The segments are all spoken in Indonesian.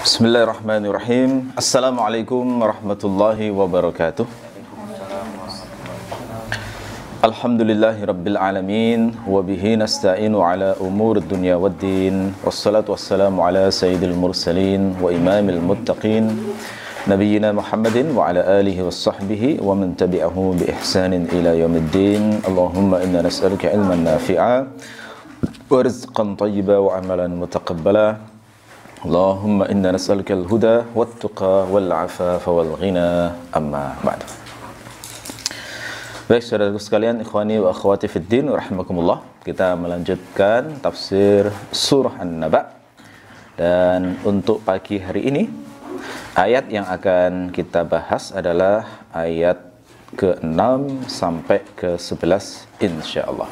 Bismillahirrahmanirrahim. Assalamualaikum warahmatullahi wabarakatuh. Alhamdulillahi rabbil alamin. Wabihi nasta'inu ala umur dunya waddin. Wassalatu wassalamu ala sayyidil mursalin wa imamil muttaqin, Nabiyyina Muhammadin wa ala alihi wa sahbihi wa man tabi'ahu bi ihsanin ila yaumiddin. Allahumma inna nas'aluka ilman nafi'a wa rizqan tayyiba wa amalan mutaqabbala. Allahumma inna nas'aluka al-huda wat-tuqa wal-'afafa wal-ghina, amma ba'd. Baik, saudaraku sekalian, ikhwani wa akhwati fid din, rahimakumullah. Kita melanjutkan tafsir surah An-Naba. Dan untuk pagi hari ini, ayat yang akan kita bahas adalah ayat ke-6 sampai ke-11 insyaallah.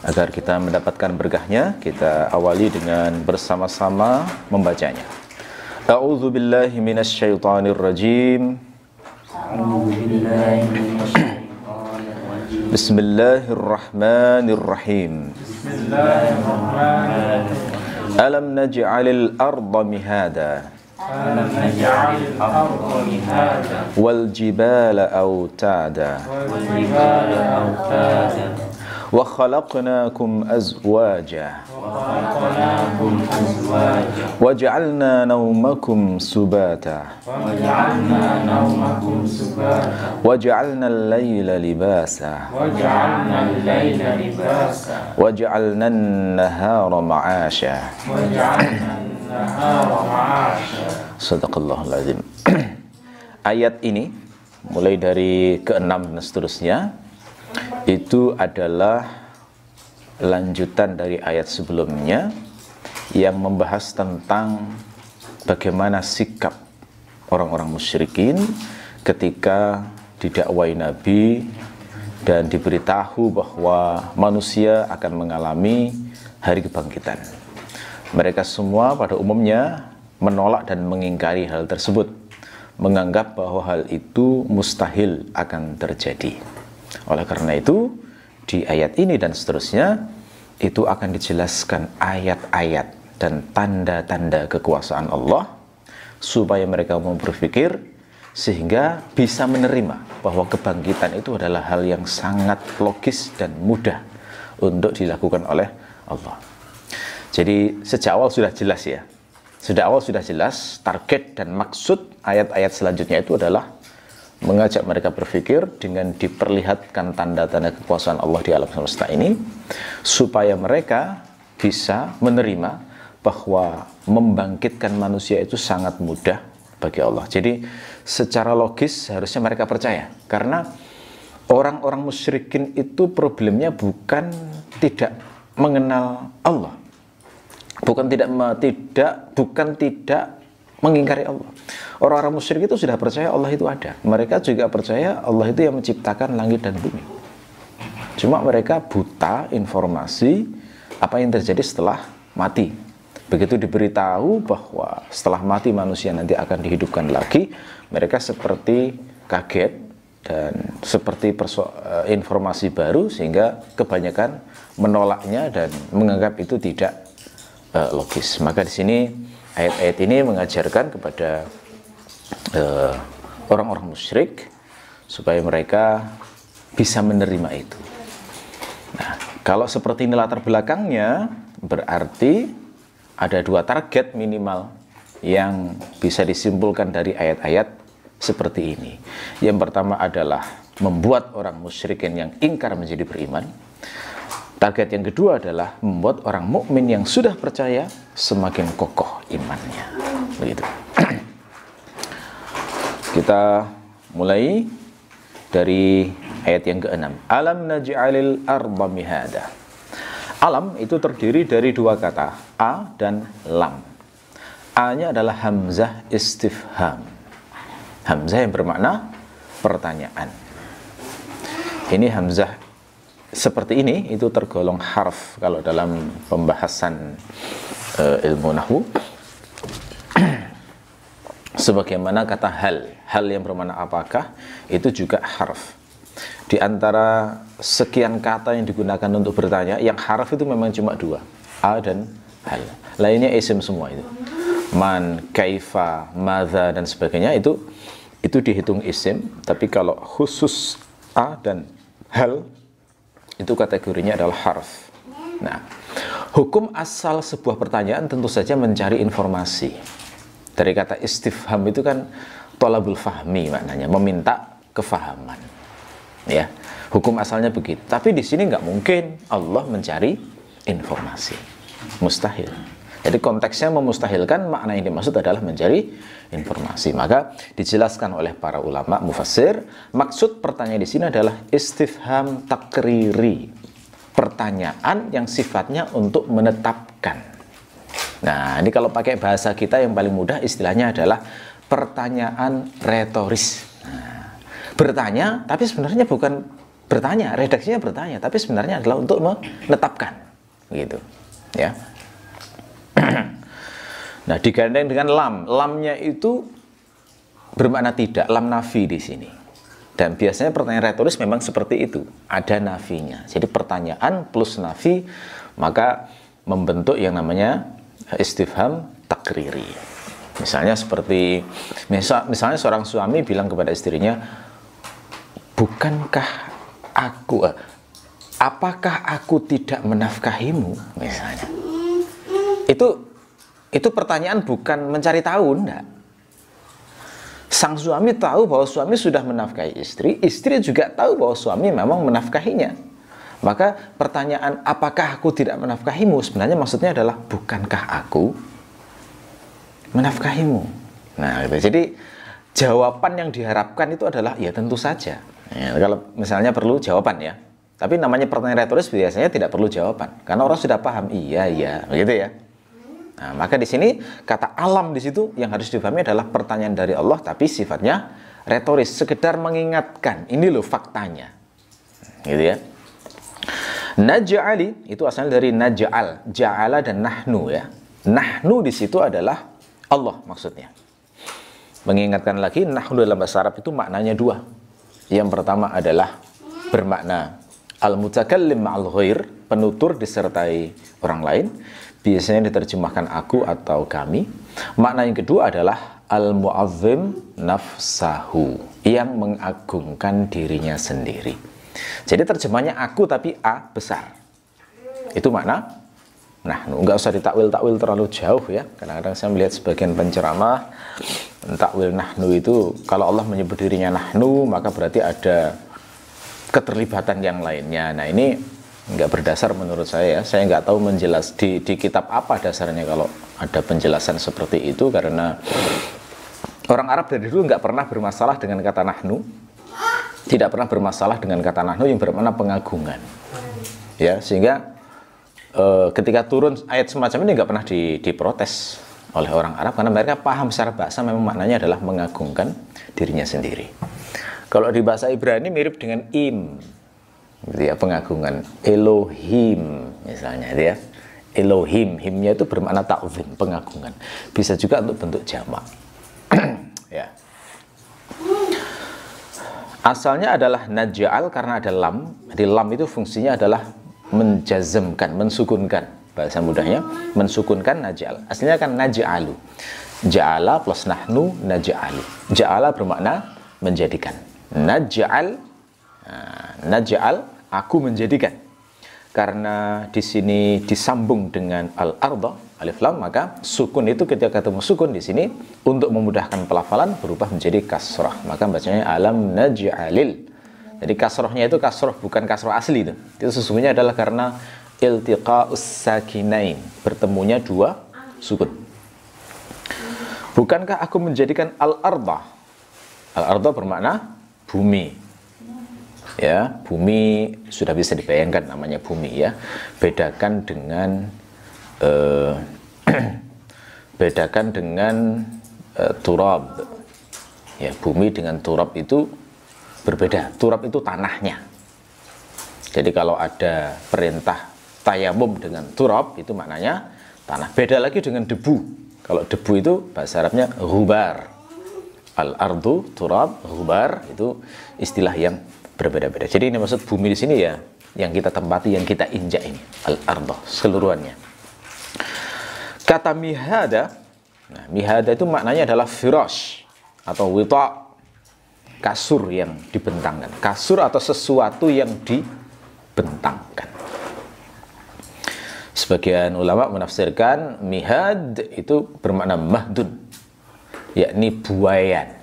Agar kita mendapatkan berkahnya, kita awali dengan bersama-sama membacanya. A'udzu billahi minasy syaithanir rajim. Bismillahirrahmanirrahim. Alam naj'alil arda mihada wal jibala autada wa khalaqnakum azwaja wa ja'alna nawmakum subata wa ja'alna al-layla libasa wa ja'alna an-nahara ma'asha. Sadaqallahul azim. Ayat ini mulai dari ke-6 dan seterusnya itu adalah lanjutan dari ayat sebelumnya yang membahas tentang bagaimana sikap orang-orang musyrikin ketika didakwai Nabi dan diberitahu bahwa manusia akan mengalami hari kebangkitan. Mereka semua pada umumnya menolak dan mengingkari hal tersebut, menganggap bahwa hal itu mustahil akan terjadi. Oleh karena itu, di ayat ini dan seterusnya itu akan dijelaskan ayat-ayat dan tanda-tanda kekuasaan Allah supaya mereka mau berpikir sehingga bisa menerima bahwa kebangkitan itu adalah hal yang sangat logis dan mudah untuk dilakukan oleh Allah. Jadi sejak awal sudah jelas ya. Sejak awal sudah jelas target dan maksud ayat-ayat selanjutnya itu adalah mengajak mereka berpikir dengan diperlihatkan tanda-tanda kekuasaan Allah di alam semesta ini supaya mereka bisa menerima bahwa membangkitkan manusia itu sangat mudah bagi Allah. Jadi secara logis harusnya mereka percaya, karena orang-orang musyrikin itu problemnya bukan tidak mengenal Allah, bukan tidak mengingkari Allah. Orang-orang musyrik itu sudah percaya Allah itu ada. Mereka juga percaya Allah itu yang menciptakan langit dan bumi. Cuma mereka buta informasi apa yang terjadi setelah mati. Begitu diberitahu bahwa setelah mati manusia nanti akan dihidupkan lagi, mereka seperti kaget dan seperti informasi baru, sehingga kebanyakan menolaknya dan menganggap itu tidak logis. Maka di sini ayat-ayat ini mengajarkan kepada orang-orang musyrik supaya mereka bisa menerima itu. Nah, kalau seperti ini latar belakangnya, berarti ada dua target minimal yang bisa disimpulkan dari ayat-ayat seperti ini. Yang pertama adalah membuat orang musyrikin yang ingkar menjadi beriman. Target yang kedua adalah membuat orang mukmin yang sudah percaya semakin kokoh imannya. Begitu. Kita mulai dari ayat yang ke-6. Alam naj'alil arda mihada. Alam itu terdiri dari dua kata, a dan lam. A-nya adalah hamzah istifham. Hamzah yang bermakna pertanyaan. Ini hamzah seperti ini itu tergolong harf kalau dalam pembahasan ilmu nahwu. Sebagaimana kata hal yang bermakna apakah itu juga harf. Di antara sekian kata yang digunakan untuk bertanya, yang harf itu memang cuma dua, a dan hal. Lainnya isim semua itu. man, kaifa, madza dan sebagainya itu dihitung isim. Tapi kalau khusus a dan hal itu kategorinya adalah harf. Nah, hukum asal sebuah pertanyaan tentu saja mencari informasi. Dari kata istifham itu kan thalabul fahmi, maknanya meminta kefahaman. Ya, hukum asalnya begitu. Tapi di sini nggak mungkin Allah mencari informasi, mustahil. Jadi konteksnya memustahilkan, makna yang dimaksud adalah mencari informasi. Maka dijelaskan oleh para ulama mufassir, maksud pertanyaan di sini adalah istifham takriri, pertanyaan yang sifatnya untuk menetapkan. Nah, ini kalau pakai bahasa kita yang paling mudah istilahnya adalah pertanyaan retoris. Nah, bertanya, tapi sebenarnya bukan bertanya, redaksinya bertanya, tapi sebenarnya adalah untuk menetapkan, gitu, ya. Nah, digandeng dengan lam. Lamnya itu bermakna tidak, lam nafi di sini. Dan biasanya pertanyaan retoris memang seperti itu, ada nafinya. Jadi pertanyaan plus nafi, maka membentuk yang namanya istifham takriri. Misalnya seperti, misalnya seorang suami bilang kepada istrinya, bukankah aku, apakah aku tidak menafkahimu, misalnya. Itu pertanyaan bukan mencari tahu, enggak. Sang suami tahu bahwa suami sudah menafkahi istri, istri juga tahu bahwa suami memang menafkahinya. Maka pertanyaan apakah aku tidak menafkahimu sebenarnya maksudnya adalah bukankah aku menafkahimu. Nah, gitu. Jadi jawaban yang diharapkan itu adalah ya tentu saja. Ya, kalau misalnya perlu jawaban ya. Tapi namanya pertanyaan retoris biasanya tidak perlu jawaban karena orang sudah paham iya begitu ya. Nah, maka di sini kata alam di situ yang harus dipahami adalah pertanyaan dari Allah tapi sifatnya retoris, sekedar mengingatkan ini loh faktanya, gitu ya. Naj'ali itu asalnya dari naj'al, ja'ala dan nahnu ya. Nahnu di situ adalah Allah maksudnya. Mengingatkan lagi, nahnu dalam bahasa Arab itu maknanya dua. Yang pertama adalah bermakna al-mutakallim ma'al ghair, penutur disertai orang lain. Biasanya diterjemahkan aku atau kami. Makna yang kedua adalah al-mu'azzim nafsahu, yang mengagungkan dirinya sendiri. Jadi terjemahnya aku tapi A besar. Itu makna. Nah, nggak usah ditakwil-takwil terlalu jauh ya. Kadang-kadang saya melihat sebagian penceramah takwil nahnu itu kalau Allah menyebut dirinya nahnu maka berarti ada keterlibatan yang lainnya. Nah, ini nggak berdasar menurut saya. Saya nggak tahu menjelas di kitab apa dasarnya kalau ada penjelasan seperti itu, karena orang Arab dari dulu nggak pernah bermasalah dengan kata nahnu, tidak pernah bermasalah dengan kata nahnu yang bermakna pengagungan ya, sehingga ketika turun ayat semacam ini nggak pernah diprotes oleh orang Arab karena mereka paham secara bahasa memang maknanya adalah mengagungkan dirinya sendiri. Kalau di bahasa Ibrani mirip dengan im, gitu ya, pengagungan. Elohim misalnya ya, Elohim, himnya itu bermakna ta'zim, pengagungan. Bisa juga untuk bentuk jamak. Ya. Asalnya adalah naj'al karena ada lam. Jadi lam itu fungsinya adalah menjazmkan, mensukunkan. Bahasa mudahnya mensukunkan naj'al. Aslinya kan naj'alu. Ja'ala plus nahnu naj'alu. Ja'ala bermakna menjadikan. Naj'al, naj'al aku menjadikan. Karena di sini disambung dengan al-ardha, alif lam, maka sukun itu ketika ketemu sukun di sini untuk memudahkan pelafalan berubah menjadi kasrah. Maka bacanya alam naj'alil. Jadi kasrohnya itu kasroh bukan kasroh asli itu. Itu sesungguhnya adalah karena iltiqa'us sakinain, bertemunya dua sukun. Bukankah aku menjadikan al-ardha? Al-ardha bermakna bumi. Ya, bumi sudah bisa dibayangkan namanya bumi ya. Bedakan dengan turab. Ya, bumi dengan turab itu berbeda. Turab itu tanahnya. Jadi kalau ada perintah tayamum dengan turab itu maknanya tanah. Beda lagi dengan debu. Kalau debu itu bahasa Arabnya ghubar. Al-ardu, turab, ghubar itu istilah yang berbeda-beda. Jadi ini maksud bumi di sini ya yang kita tempati, yang kita injak ini. Al-ardu seluruhannya. Kata mihada Nah, mihada itu maknanya adalah firash atau wita, kasur yang dibentangkan, kasur atau sesuatu yang dibentangkan. Sebagian ulama menafsirkan mihad itu bermakna mahdun, yakni buaian,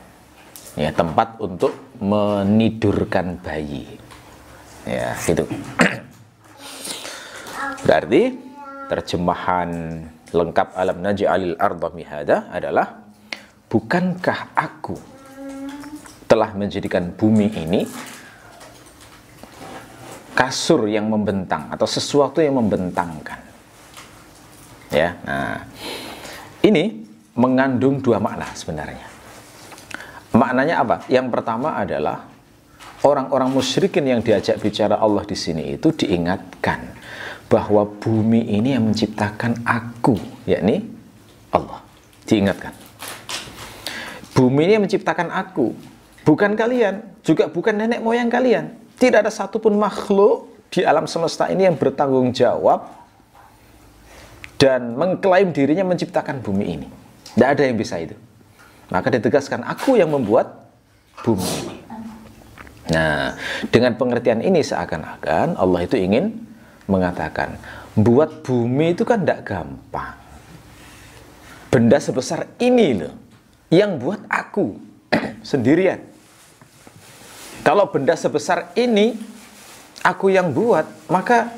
ya, tempat untuk menidurkan bayi, ya gitu. Berarti terjemahan lengkap alam naj'alil arda mihada adalah, bukankah aku telah menjadikan bumi ini kasur yang membentang atau sesuatu yang membentangkan, ya. Nah, ini mengandung dua makna sebenarnya. Maknanya apa? Yang pertama adalah orang-orang musyrikin yang diajak bicara Allah di sini itu diingatkan bahwa bumi ini yang menciptakan aku, yakni Allah. Diingatkan, bumi ini yang menciptakan aku, bukan kalian, juga bukan nenek moyang kalian. Tidak ada satupun makhluk di alam semesta ini yang bertanggung jawab dan mengklaim dirinya menciptakan bumi ini. Tidak ada yang bisa itu. Maka ditegaskan, aku yang membuat bumi ini. Nah, dengan pengertian ini seakan-akan Allah itu ingin mengatakan, buat bumi itu kan tidak gampang. Benda sebesar ini loh yang buat aku sendirian. Kalau benda sebesar ini aku yang buat, maka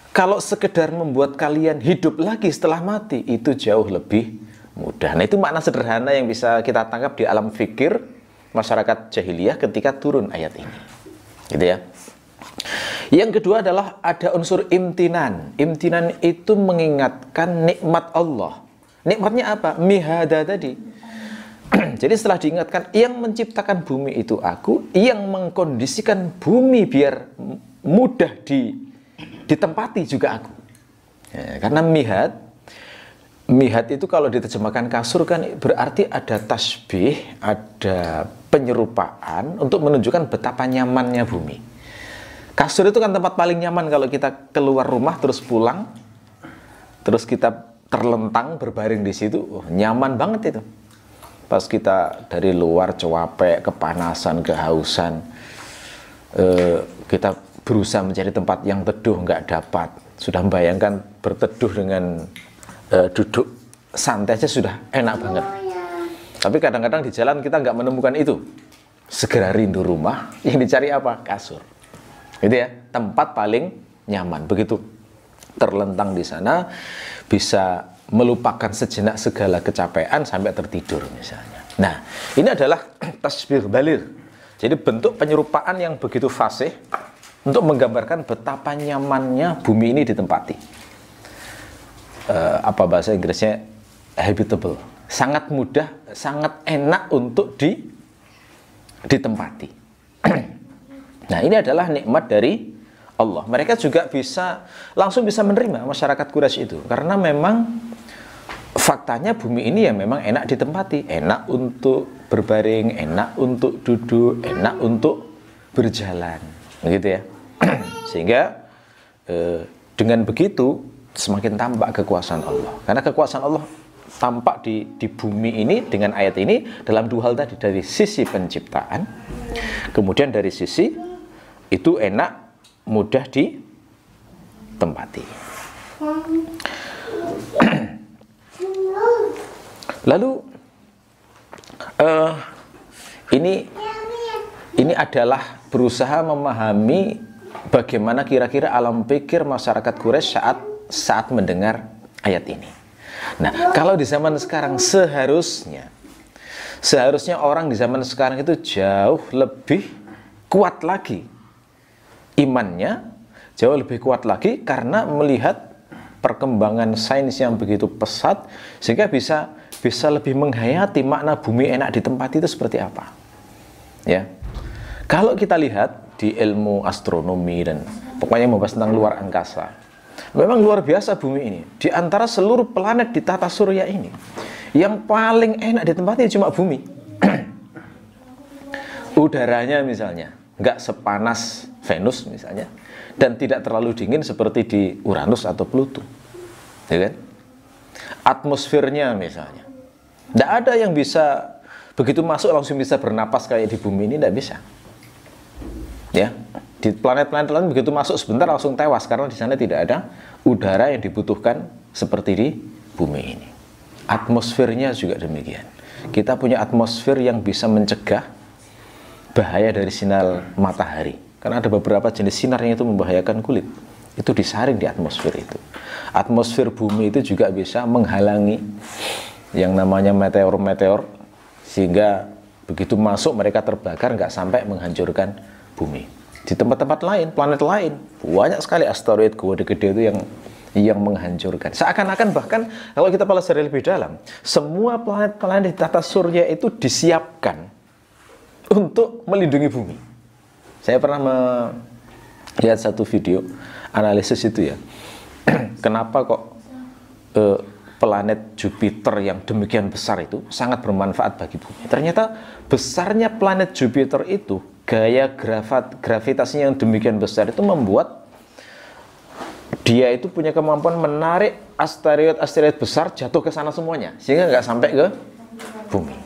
kalau sekedar membuat kalian hidup lagi setelah mati, itu jauh lebih mudah. Nah, itu makna sederhana yang bisa kita tangkap di alam fikir masyarakat jahiliyah ketika turun ayat ini, gitu ya. Yang kedua adalah ada unsur imtinan. Imtinan itu mengingatkan nikmat Allah. Nikmatnya apa? Mihada tadi. Jadi setelah diingatkan, yang menciptakan bumi itu aku, yang mengkondisikan bumi biar mudah ditempati juga aku, ya, karena mihad itu kalau diterjemahkan kasur kan berarti ada tasbih, ada penyerupaan untuk menunjukkan betapa nyamannya bumi. Kasur itu kan tempat paling nyaman kalau kita keluar rumah terus pulang, terus kita terlentang berbaring di situ, nyaman banget itu. Pas kita dari luar capek, kepanasan, kehausan, kita berusaha mencari tempat yang teduh, nggak dapat. Sudah membayangkan berteduh dengan duduk santai aja sudah enak banget. Tapi kadang-kadang di jalan kita nggak menemukan itu. Segera rindu rumah, yang dicari apa? Kasur. Gitu ya, tempat paling nyaman. Begitu terlentang di sana, bisa melupakan sejenak segala kecapean sampai tertidur misalnya. Nah, ini adalah tasbih baligh. Jadi bentuk penyerupaan yang begitu fasih untuk menggambarkan betapa nyamannya bumi ini ditempati. Apa bahasa Inggrisnya? Habitable. Sangat mudah, sangat enak untuk ditempati. Nah, ini adalah nikmat dari Allah. Mereka juga langsung bisa menerima masyarakat Quraisy itu, karena memang faktanya bumi ini ya memang enak ditempati, enak untuk berbaring, enak untuk duduk, enak untuk berjalan, begitu ya. Sehingga dengan begitu semakin tampak kekuasaan Allah, karena kekuasaan Allah tampak di bumi ini dengan ayat ini dalam dua hal tadi, dari sisi penciptaan, kemudian dari sisi itu enak, mudah ditempati. Lalu ini adalah berusaha memahami bagaimana kira-kira alam pikir masyarakat Quraisy saat mendengar ayat ini. Nah, kalau di zaman sekarang seharusnya orang di zaman sekarang itu jauh lebih kuat lagi imannya, jauh lebih kuat lagi karena melihat perkembangan sains yang begitu pesat, sehingga bisa lebih menghayati makna bumi enak ditempati itu seperti apa. Ya, kalau kita lihat di ilmu astronomi dan pokoknya membahas tentang luar angkasa, memang luar biasa bumi ini. Di antara seluruh planet di tata surya ini, yang paling enak ditempati cuma bumi. Udaranya misalnya nggak sepanas Venus misalnya, dan tidak terlalu dingin seperti di Uranus atau Pluto, ya kan? Atmosfernya misalnya Tidak ada yang bisa begitu masuk langsung bisa bernapas kayak di bumi ini, tidak bisa. Ya, di planet-planet lain begitu masuk sebentar langsung tewas karena di sana tidak ada udara yang dibutuhkan seperti di bumi ini. Atmosfernya juga demikian. Kita punya atmosfer yang bisa mencegah bahaya dari sinar matahari. Karena ada beberapa jenis sinar yang itu membahayakan kulit. Itu disaring di atmosfer itu. Atmosfer bumi itu juga bisa menghalangi yang namanya meteor-meteor, sehingga begitu masuk mereka terbakar nggak sampai menghancurkan bumi. Di tempat-tempat lain, planet lain, banyak sekali asteroid gede-gede itu yang menghancurkan. Seakan-akan bahkan kalau kita pelajari lebih dalam, semua planet-planet di tata surya itu disiapkan untuk melindungi bumi. Saya pernah melihat satu video analisis itu ya. Kenapa kok planet Jupiter yang demikian besar itu sangat bermanfaat bagi bumi? Ternyata besarnya planet Jupiter itu, gaya gravitasinya yang demikian besar itu membuat dia itu punya kemampuan menarik asteroid-asteroid besar jatuh ke sana semuanya, sehingga nggak sampai ke bumi.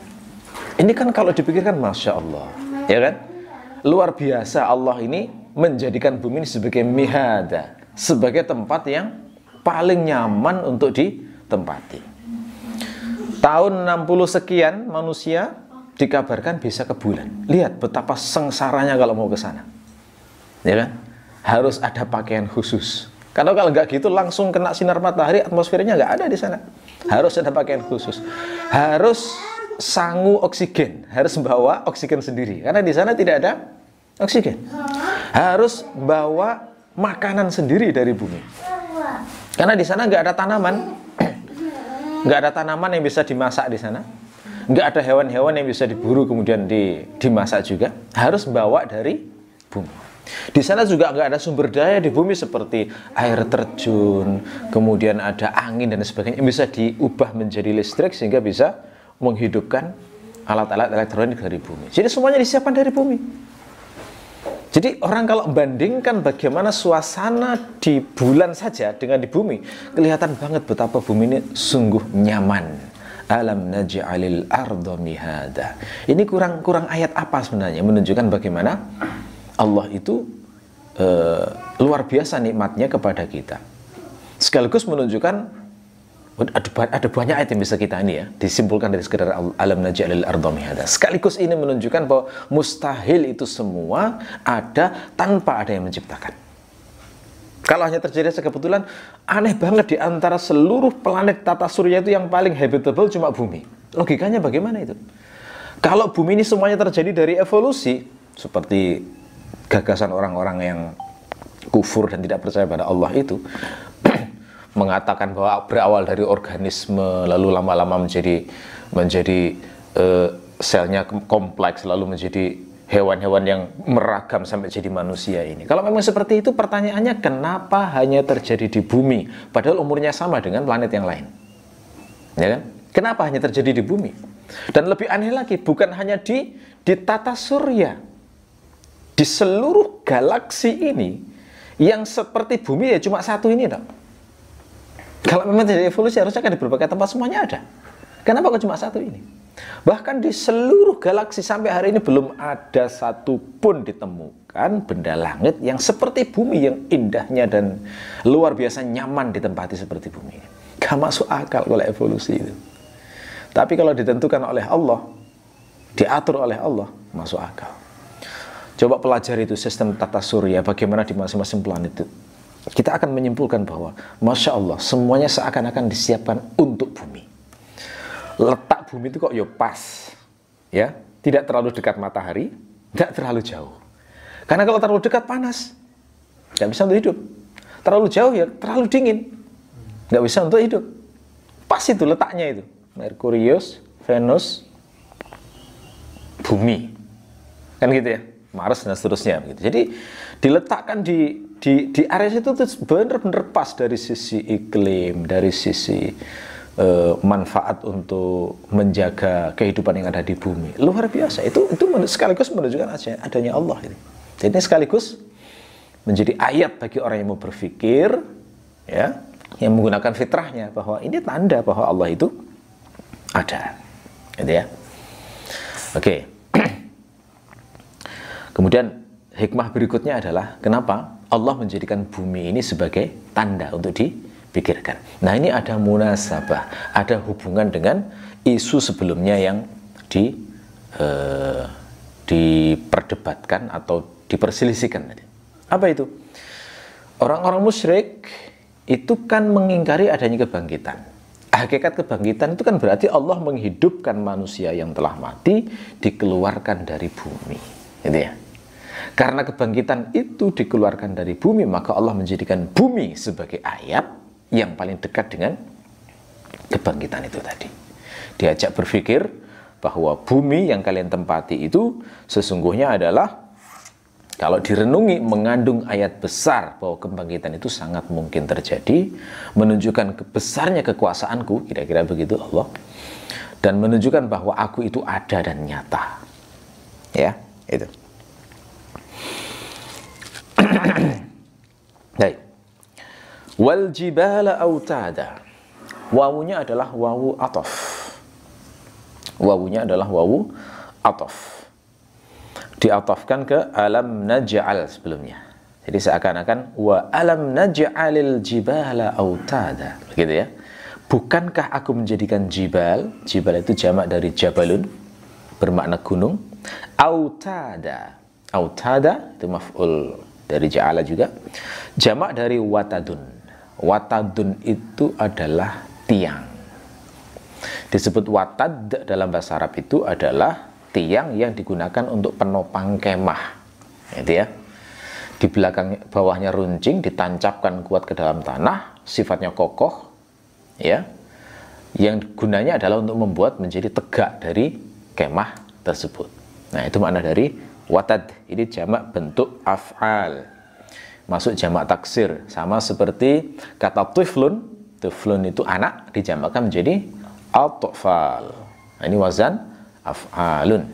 Ini kan kalau dipikirkan, Masya Allah, ya kan? Luar biasa Allah ini menjadikan bumi ini sebagai mihada, sebagai tempat yang paling nyaman untuk ditempati. Tahun 60 sekian manusia dikabarkan bisa ke bulan. Lihat betapa sengsaranya kalau mau ke sana, ya kan? Harus ada pakaian khusus. Karena kalau nggak gitu langsung kena sinar matahari, atmosfernya nggak ada di sana. Harus ada pakaian khusus. Harus sangu oksigen, harus bawa oksigen sendiri. Karena di sana tidak ada oksigen. Harus bawa makanan sendiri dari bumi. Karena di sana nggak ada tanaman, nggak ada tanaman yang bisa dimasak di sana. Nggak ada hewan-hewan yang bisa diburu kemudian dimasak juga. Harus bawa dari bumi. Di sana juga nggak ada sumber daya di bumi seperti air terjun, kemudian ada angin dan sebagainya yang bisa diubah menjadi listrik sehingga bisa menghidupkan alat-alat elektronik dari bumi. Jadi semuanya disiapkan dari bumi. Jadi orang kalau membandingkan bagaimana suasana di bulan saja dengan di bumi, kelihatan banget betapa bumi ini sungguh nyaman. Alam naj'alil arda mihada. Ini kurang ayat apa sebenarnya menunjukkan bagaimana Allah itu luar biasa nikmatnya kepada kita. Sekaligus menunjukkan ada banyak ayat yang bisa kita ini ya disimpulkan dari sekedar alam naj'alil arda mihada. Sekaligus ini menunjukkan bahwa mustahil itu semua ada tanpa ada yang menciptakan. Kalau hanya terjadi sekebetulan, aneh banget di antara seluruh planet tata surya itu yang paling habitable cuma bumi. Logikanya bagaimana itu? Kalau bumi ini semuanya terjadi dari evolusi, seperti gagasan orang-orang yang kufur dan tidak percaya pada Allah itu mengatakan bahwa berawal dari organisme lalu lama-lama menjadi selnya kompleks lalu menjadi hewan-hewan yang meragam sampai jadi manusia ini. Kalau memang seperti itu, pertanyaannya kenapa hanya terjadi di bumi padahal umurnya sama dengan planet yang lain? Ya kan? Kenapa hanya terjadi di bumi? Dan lebih aneh lagi, bukan hanya di tata surya. Di seluruh galaksi ini yang seperti bumi ya cuma satu ini dong. Kalau memang terjadi evolusi harusnya kan di berbagai tempat semuanya ada. Kenapa kok cuma satu ini? Bahkan di seluruh galaksi sampai hari ini belum ada satupun ditemukan benda langit yang seperti bumi, yang indahnya dan luar biasa nyaman ditempati seperti bumi. Gak masuk akal kalau evolusi itu. Tapi kalau ditentukan oleh Allah, diatur oleh Allah, masuk akal. Coba pelajari itu sistem tata surya, bagaimana di masing-masing planet itu. Kita akan menyimpulkan bahwa Masya Allah, semuanya seakan-akan disiapkan untuk bumi. Letak bumi itu kok ya pas, ya, tidak terlalu dekat matahari, tidak terlalu jauh. Karena kalau terlalu dekat panas, nggak bisa untuk hidup. Terlalu jauh ya terlalu dingin, nggak bisa untuk hidup. Pas itu letaknya itu, Merkurius, Venus, bumi, kan gitu ya, Mars dan seterusnya. Gitu. Jadi diletakkan di area situ tuh benar-benar pas dari sisi iklim, dari sisi manfaat untuk menjaga kehidupan yang ada di bumi. Luar biasa. Itu sekaligus menunjukkan adanya Allah ini. Jadi ini sekaligus menjadi ayat bagi orang yang mau berpikir, ya, yang menggunakan fitrahnya bahwa ini tanda bahwa Allah itu ada. Gitu ya. Oke. Kemudian hikmah berikutnya adalah kenapa Allah menjadikan bumi ini sebagai tanda untuk dipikirkan. Nah, ini ada munasabah, ada hubungan dengan isu sebelumnya yang diperdebatkan atau diperselisihkan. Apa itu? Orang-orang musyrik itu kan mengingkari adanya kebangkitan. Hakikat kebangkitan itu kan berarti Allah menghidupkan manusia yang telah mati, dikeluarkan dari bumi. Gitu ya. Karena kebangkitan itu dikeluarkan dari bumi, maka Allah menjadikan bumi sebagai ayat yang paling dekat dengan kebangkitan itu tadi. Diajak berpikir bahwa bumi yang kalian tempati itu sesungguhnya adalah, kalau direnungi, mengandung ayat besar bahwa kebangkitan itu sangat mungkin terjadi, menunjukkan besarnya kekuasaanku, kira-kira begitu Allah, dan menunjukkan bahwa aku itu ada dan nyata. Ya, itu. Baik. Wal jibala autada. Wawunya adalah wawu ataf. Wawunya adalah wawu ataf. Diatafkan ke alam naj'al sebelumnya. Jadi seakan-akan wa alam naj'alil jibala autada. Begitu ya. Bukankah aku menjadikan jibal? Jibal itu jamak dari jabalun, bermakna gunung. Autada. Autada itu maf'ul dari ja'ala juga. Jamak dari watadun. Watadun itu adalah tiang. Disebut watad dalam bahasa Arab itu adalah tiang yang digunakan untuk penopang kemah. Gitu ya. Di belakang bawahnya runcing, ditancapkan kuat ke dalam tanah, sifatnya kokoh, ya. Yang gunanya adalah untuk membuat menjadi tegak dari kemah tersebut. Nah, itu makna dari watad. Ini jamak bentuk af'al, masuk jamak taksir, sama seperti kata tiflun. Tiflun itu anak, dijamakkan menjadi atfal. Nah, ini wazan af'alun.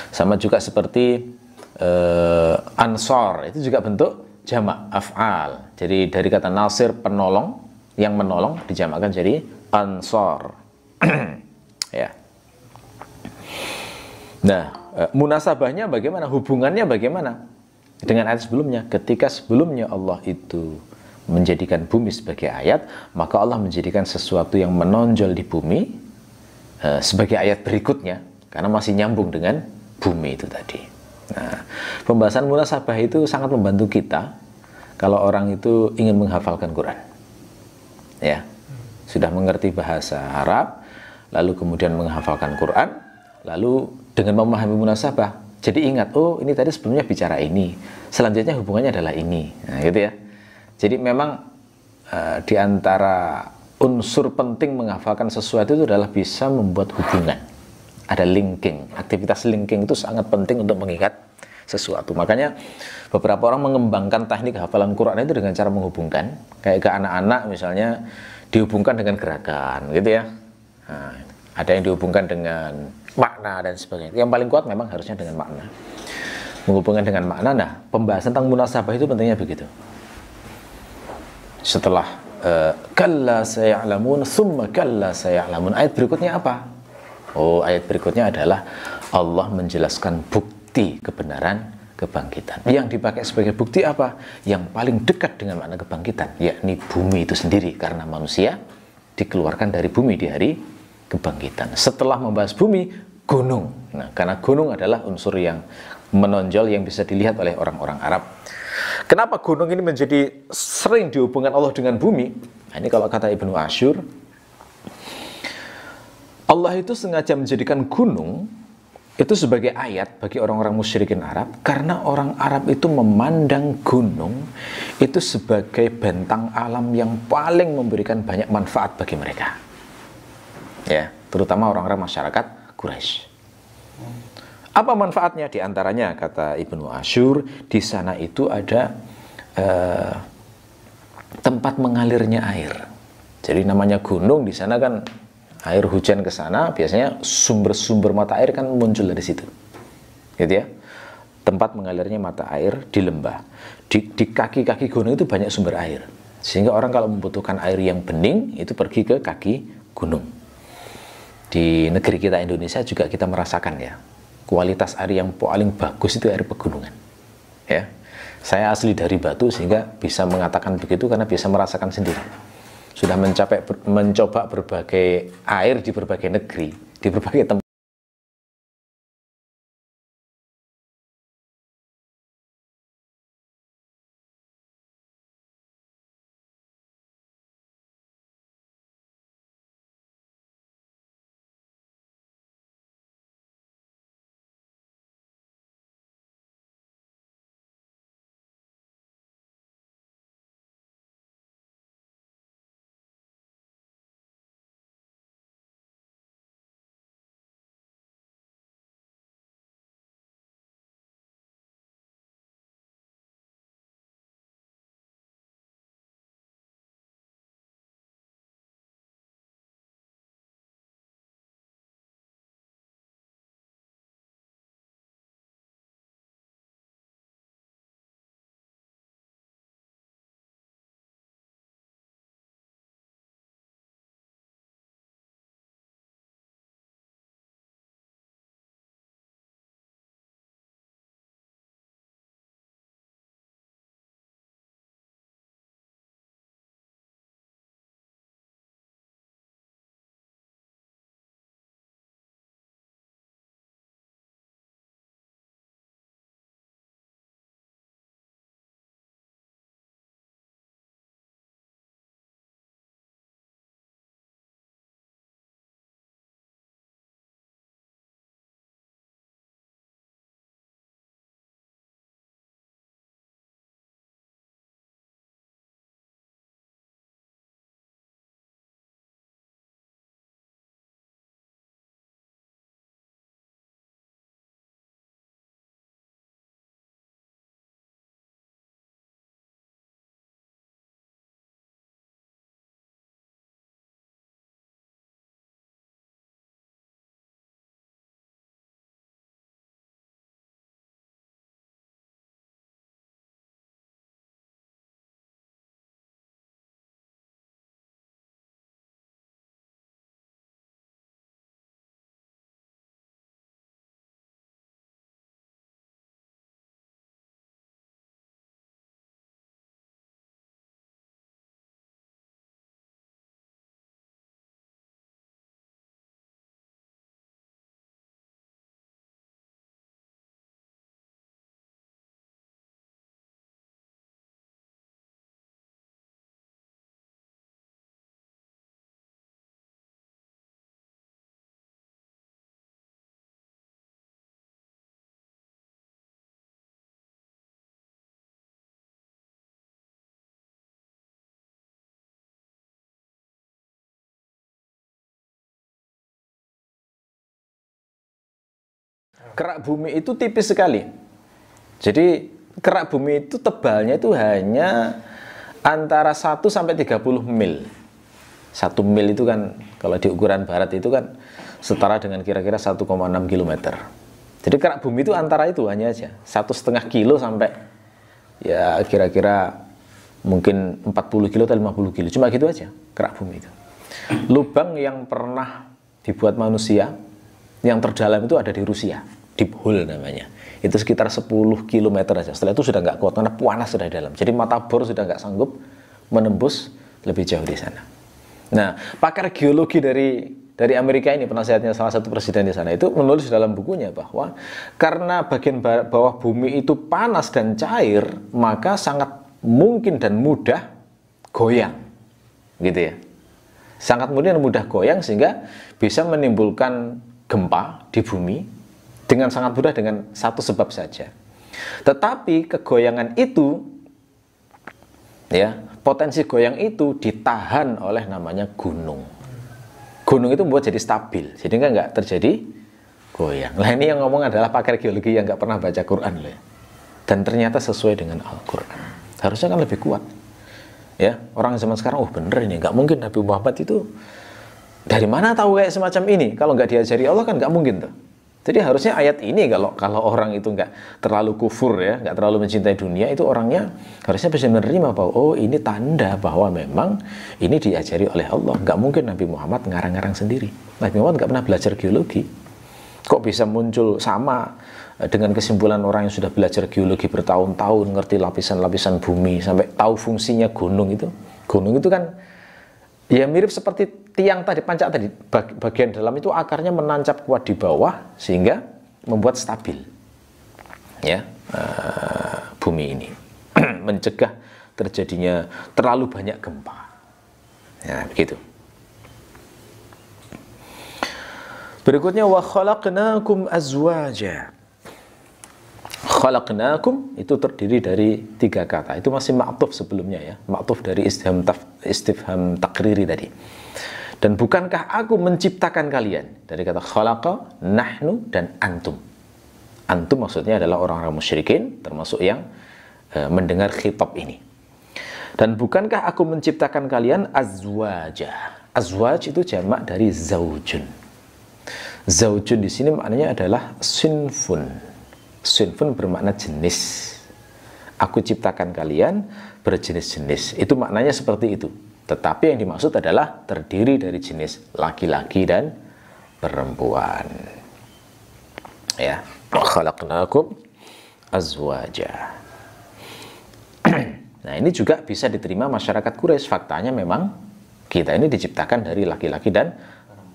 Sama juga seperti ansor, itu juga bentuk jamak af'al. Jadi dari kata nasir, penolong, yang menolong, dijamakkan jadi ansor. Ya. Nah, munasabahnya bagaimana? Hubungannya bagaimana dengan ayat sebelumnya? Ketika sebelumnya Allah itu menjadikan bumi sebagai ayat, maka Allah menjadikan sesuatu yang menonjol di bumi sebagai ayat berikutnya, karena masih nyambung dengan bumi itu tadi. Nah, pembahasan munasabah itu sangat membantu kita kalau orang itu ingin menghafalkan Quran. Ya, sudah mengerti bahasa Arab, lalu kemudian menghafalkan Quran, lalu dengan memahami munasabah, jadi ingat, oh ini tadi sebelumnya bicara ini, selanjutnya hubungannya adalah ini. Nah, gitu ya. Jadi memang di antara unsur penting menghafalkan sesuatu itu adalah bisa membuat hubungan. Ada linking. Aktivitas linking itu sangat penting untuk mengingat sesuatu. Makanya beberapa orang mengembangkan teknik hafalan Quran itu dengan cara menghubungkan. Kayak ke anak-anak misalnya, dihubungkan dengan gerakan, gitu ya. Nah, ada yang dihubungkan dengan makna dan sebagainya. Yang paling kuat memang harusnya dengan makna. Menghubungkan dengan makna. Nah, pembahasan tentang munasabah itu pentingnya begitu. Setelah kalla saya'lamun summa kalla saya'lamun, ayat berikutnya apa? Oh, ayat berikutnya adalah Allah menjelaskan bukti kebenaran kebangkitan. Yang dipakai sebagai bukti apa? Yang paling dekat dengan makna kebangkitan, yakni bumi itu sendiri, karena manusia dikeluarkan dari bumi di hari kebangkitan. Setelah membahas bumi, gunung. Nah, karena gunung adalah unsur yang menonjol yang bisa dilihat oleh orang-orang Arab. Kenapa gunung ini menjadi sering dihubungkan Allah dengan bumi? Nah, ini kalau kata Ibnu Asyur, Allah itu sengaja menjadikan gunung itu sebagai ayat bagi orang-orang musyrikin Arab, karena orang Arab itu memandang gunung itu sebagai bentang alam yang paling memberikan banyak manfaat bagi mereka. Ya, terutama orang-orang masyarakat Quraisy. Apa manfaatnya? Di antaranya kata Ibnu Asyur, di sana itu ada tempat mengalirnya air. Jadi namanya gunung, di sana kan air hujan ke sana, biasanya sumber-sumber mata air kan muncul dari situ. Gitu ya. Tempat mengalirnya mata air di lembah. Di kaki-kaki gunung itu banyak sumber air. Sehingga orang kalau membutuhkan air yang bening itu pergi ke kaki gunung. di negeri kita Indonesia juga kita merasakan ya, kualitas air yang paling bagus itu air pegunungan. Ya, saya asli dari Batu sehingga bisa mengatakan begitu karena bisa merasakan sendiri. Sudah mencoba berbagai air di berbagai negeri, di berbagai tempat. Kerak bumi itu tipis sekali. Jadi kerak bumi itu tebalnya itu hanya antara 1 sampai 30 mil. 1 mil itu kan kalau di ukuran barat itu kan setara dengan kira-kira 1,6 km. Jadi kerak bumi itu antara itu hanya aja 1,5 kilo sampai ya kira-kira mungkin 40 kilo atau 50 kilo. Cuma gitu aja kerak bumi itu. Lubang yang pernah dibuat manusia yang terdalam itu ada di Rusia, Deep Hole namanya. Itu sekitar 10 km aja. Setelah itu sudah nggak kuat karena panas sudah di dalam. Jadi mata bor sudah nggak sanggup menembus lebih jauh di sana. Nah, pakar geologi dari Amerika ini, penasehatnya salah satu presiden di sana, itu menulis dalam bukunya bahwa karena bagian bawah bumi itu panas dan cair, maka sangat mungkin dan mudah goyang, gitu ya. Sangat mudah dan mudah goyang sehingga bisa menimbulkan gempa di bumi dengan sangat mudah dengan satu sebab saja. Tetapi kegoyangan itu, ya, potensi goyang itu ditahan oleh namanya gunung. Gunung itu membuat jadi stabil, jadi nggak terjadi goyang. Nah ini yang ngomong adalah pakar geologi yang nggak pernah baca Quran loh ya. Dan ternyata sesuai dengan Al-Quran. Harusnya kan lebih kuat. Ya, orang zaman sekarang, oh bener ini, nggak mungkin Nabi Muhammad itu dari mana tahu kayak semacam ini? Kalau nggak diajari Allah kan nggak mungkin tuh. Jadi harusnya ayat ini kalau orang itu nggak terlalu kufur ya, nggak terlalu mencintai dunia, itu orangnya harusnya bisa menerima bahwa oh ini tanda bahwa memang ini diajari oleh Allah. Nggak mungkin Nabi Muhammad ngarang-ngarang sendiri. Nabi Muhammad nggak pernah belajar geologi. Kok bisa muncul sama dengan kesimpulan orang yang sudah belajar geologi bertahun-tahun, ngerti lapisan-lapisan bumi, sampai tahu fungsinya gunung itu. Gunung itu kan ya mirip seperti tiang tadi, pancak tadi, bagian dalam itu akarnya menancap kuat di bawah sehingga membuat stabil ya bumi ini, mencegah terjadinya terlalu banyak gempa. Ya, begitu. Berikutnya wa khalaqnakum azwaja. Khalaqnakum itu terdiri dari 3 kata. Itu masih ma'tuf sebelumnya ya. Ma'tuf dari istifham takriri tadi. Dan bukankah aku menciptakan kalian? Dari kata khalaqa, nahnu, dan antum. Antum maksudnya adalah orang-orang musyrikin, termasuk yang mendengar khitab ini. Dan bukankah aku menciptakan kalian azwaja? Azwaj itu jamak dari zaujun. Zaujun di sini maknanya adalah sinfun. Sinfun bermakna jenis. Aku ciptakan kalian berjenis-jenis. Itu maknanya seperti itu. Tetapi yang dimaksud adalah terdiri dari jenis laki-laki dan perempuan. Ya, khalaqnakum azwaja. Nah, ini juga bisa diterima masyarakat Quraisy. Faktanya memang kita ini diciptakan dari laki-laki dan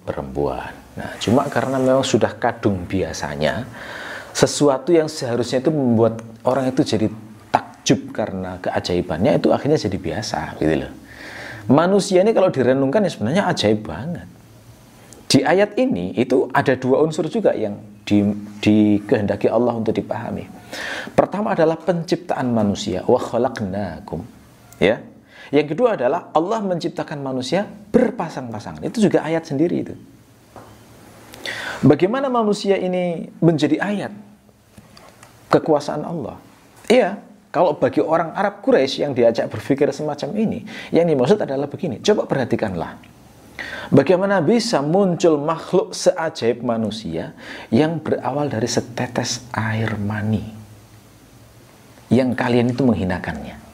perempuan. Nah, cuma karena memang sudah kadung biasanya, sesuatu yang seharusnya itu membuat orang itu jadi takjub karena keajaibannya, itu akhirnya jadi biasa, gitu loh. Manusia ini kalau direnungkan ya sebenarnya ajaib banget. Di ayat ini itu ada 2 unsur juga yang dikehendaki Allah untuk dipahami. Pertama adalah penciptaan manusia, wa khalaqnakum, ya. Yang kedua adalah Allah menciptakan manusia berpasang-pasangan. Itu juga ayat sendiri itu. Bagaimana manusia ini menjadi ayat kekuasaan Allah? Iya, kalau bagi orang Arab Quraisy yang diajak berpikir semacam ini, yang dimaksud adalah begini. Coba perhatikanlah. Bagaimana bisa muncul makhluk seajaib manusia yang berawal dari setetes air mani yang kalian itu menghinakannya?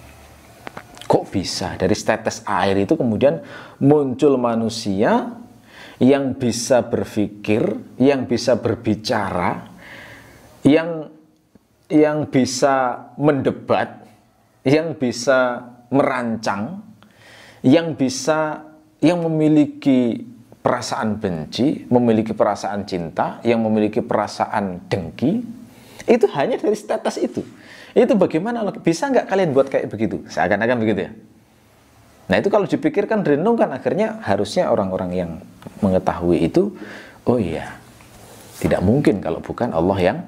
Kok bisa dari setetes air itu kemudian muncul manusia yang bisa berpikir, yang bisa berbicara, yang bisa mendebat, yang bisa merancang, yang memiliki perasaan benci, memiliki perasaan cinta, yang memiliki perasaan dengki, itu hanya dari setetes itu. Itu bagaimana? Bisa nggak kalian buat kayak begitu? Seakan-akan begitu ya. Nah, itu kalau dipikirkan, renungkan, akhirnya harusnya orang-orang yang mengetahui itu, oh iya, tidak mungkin kalau bukan Allah yang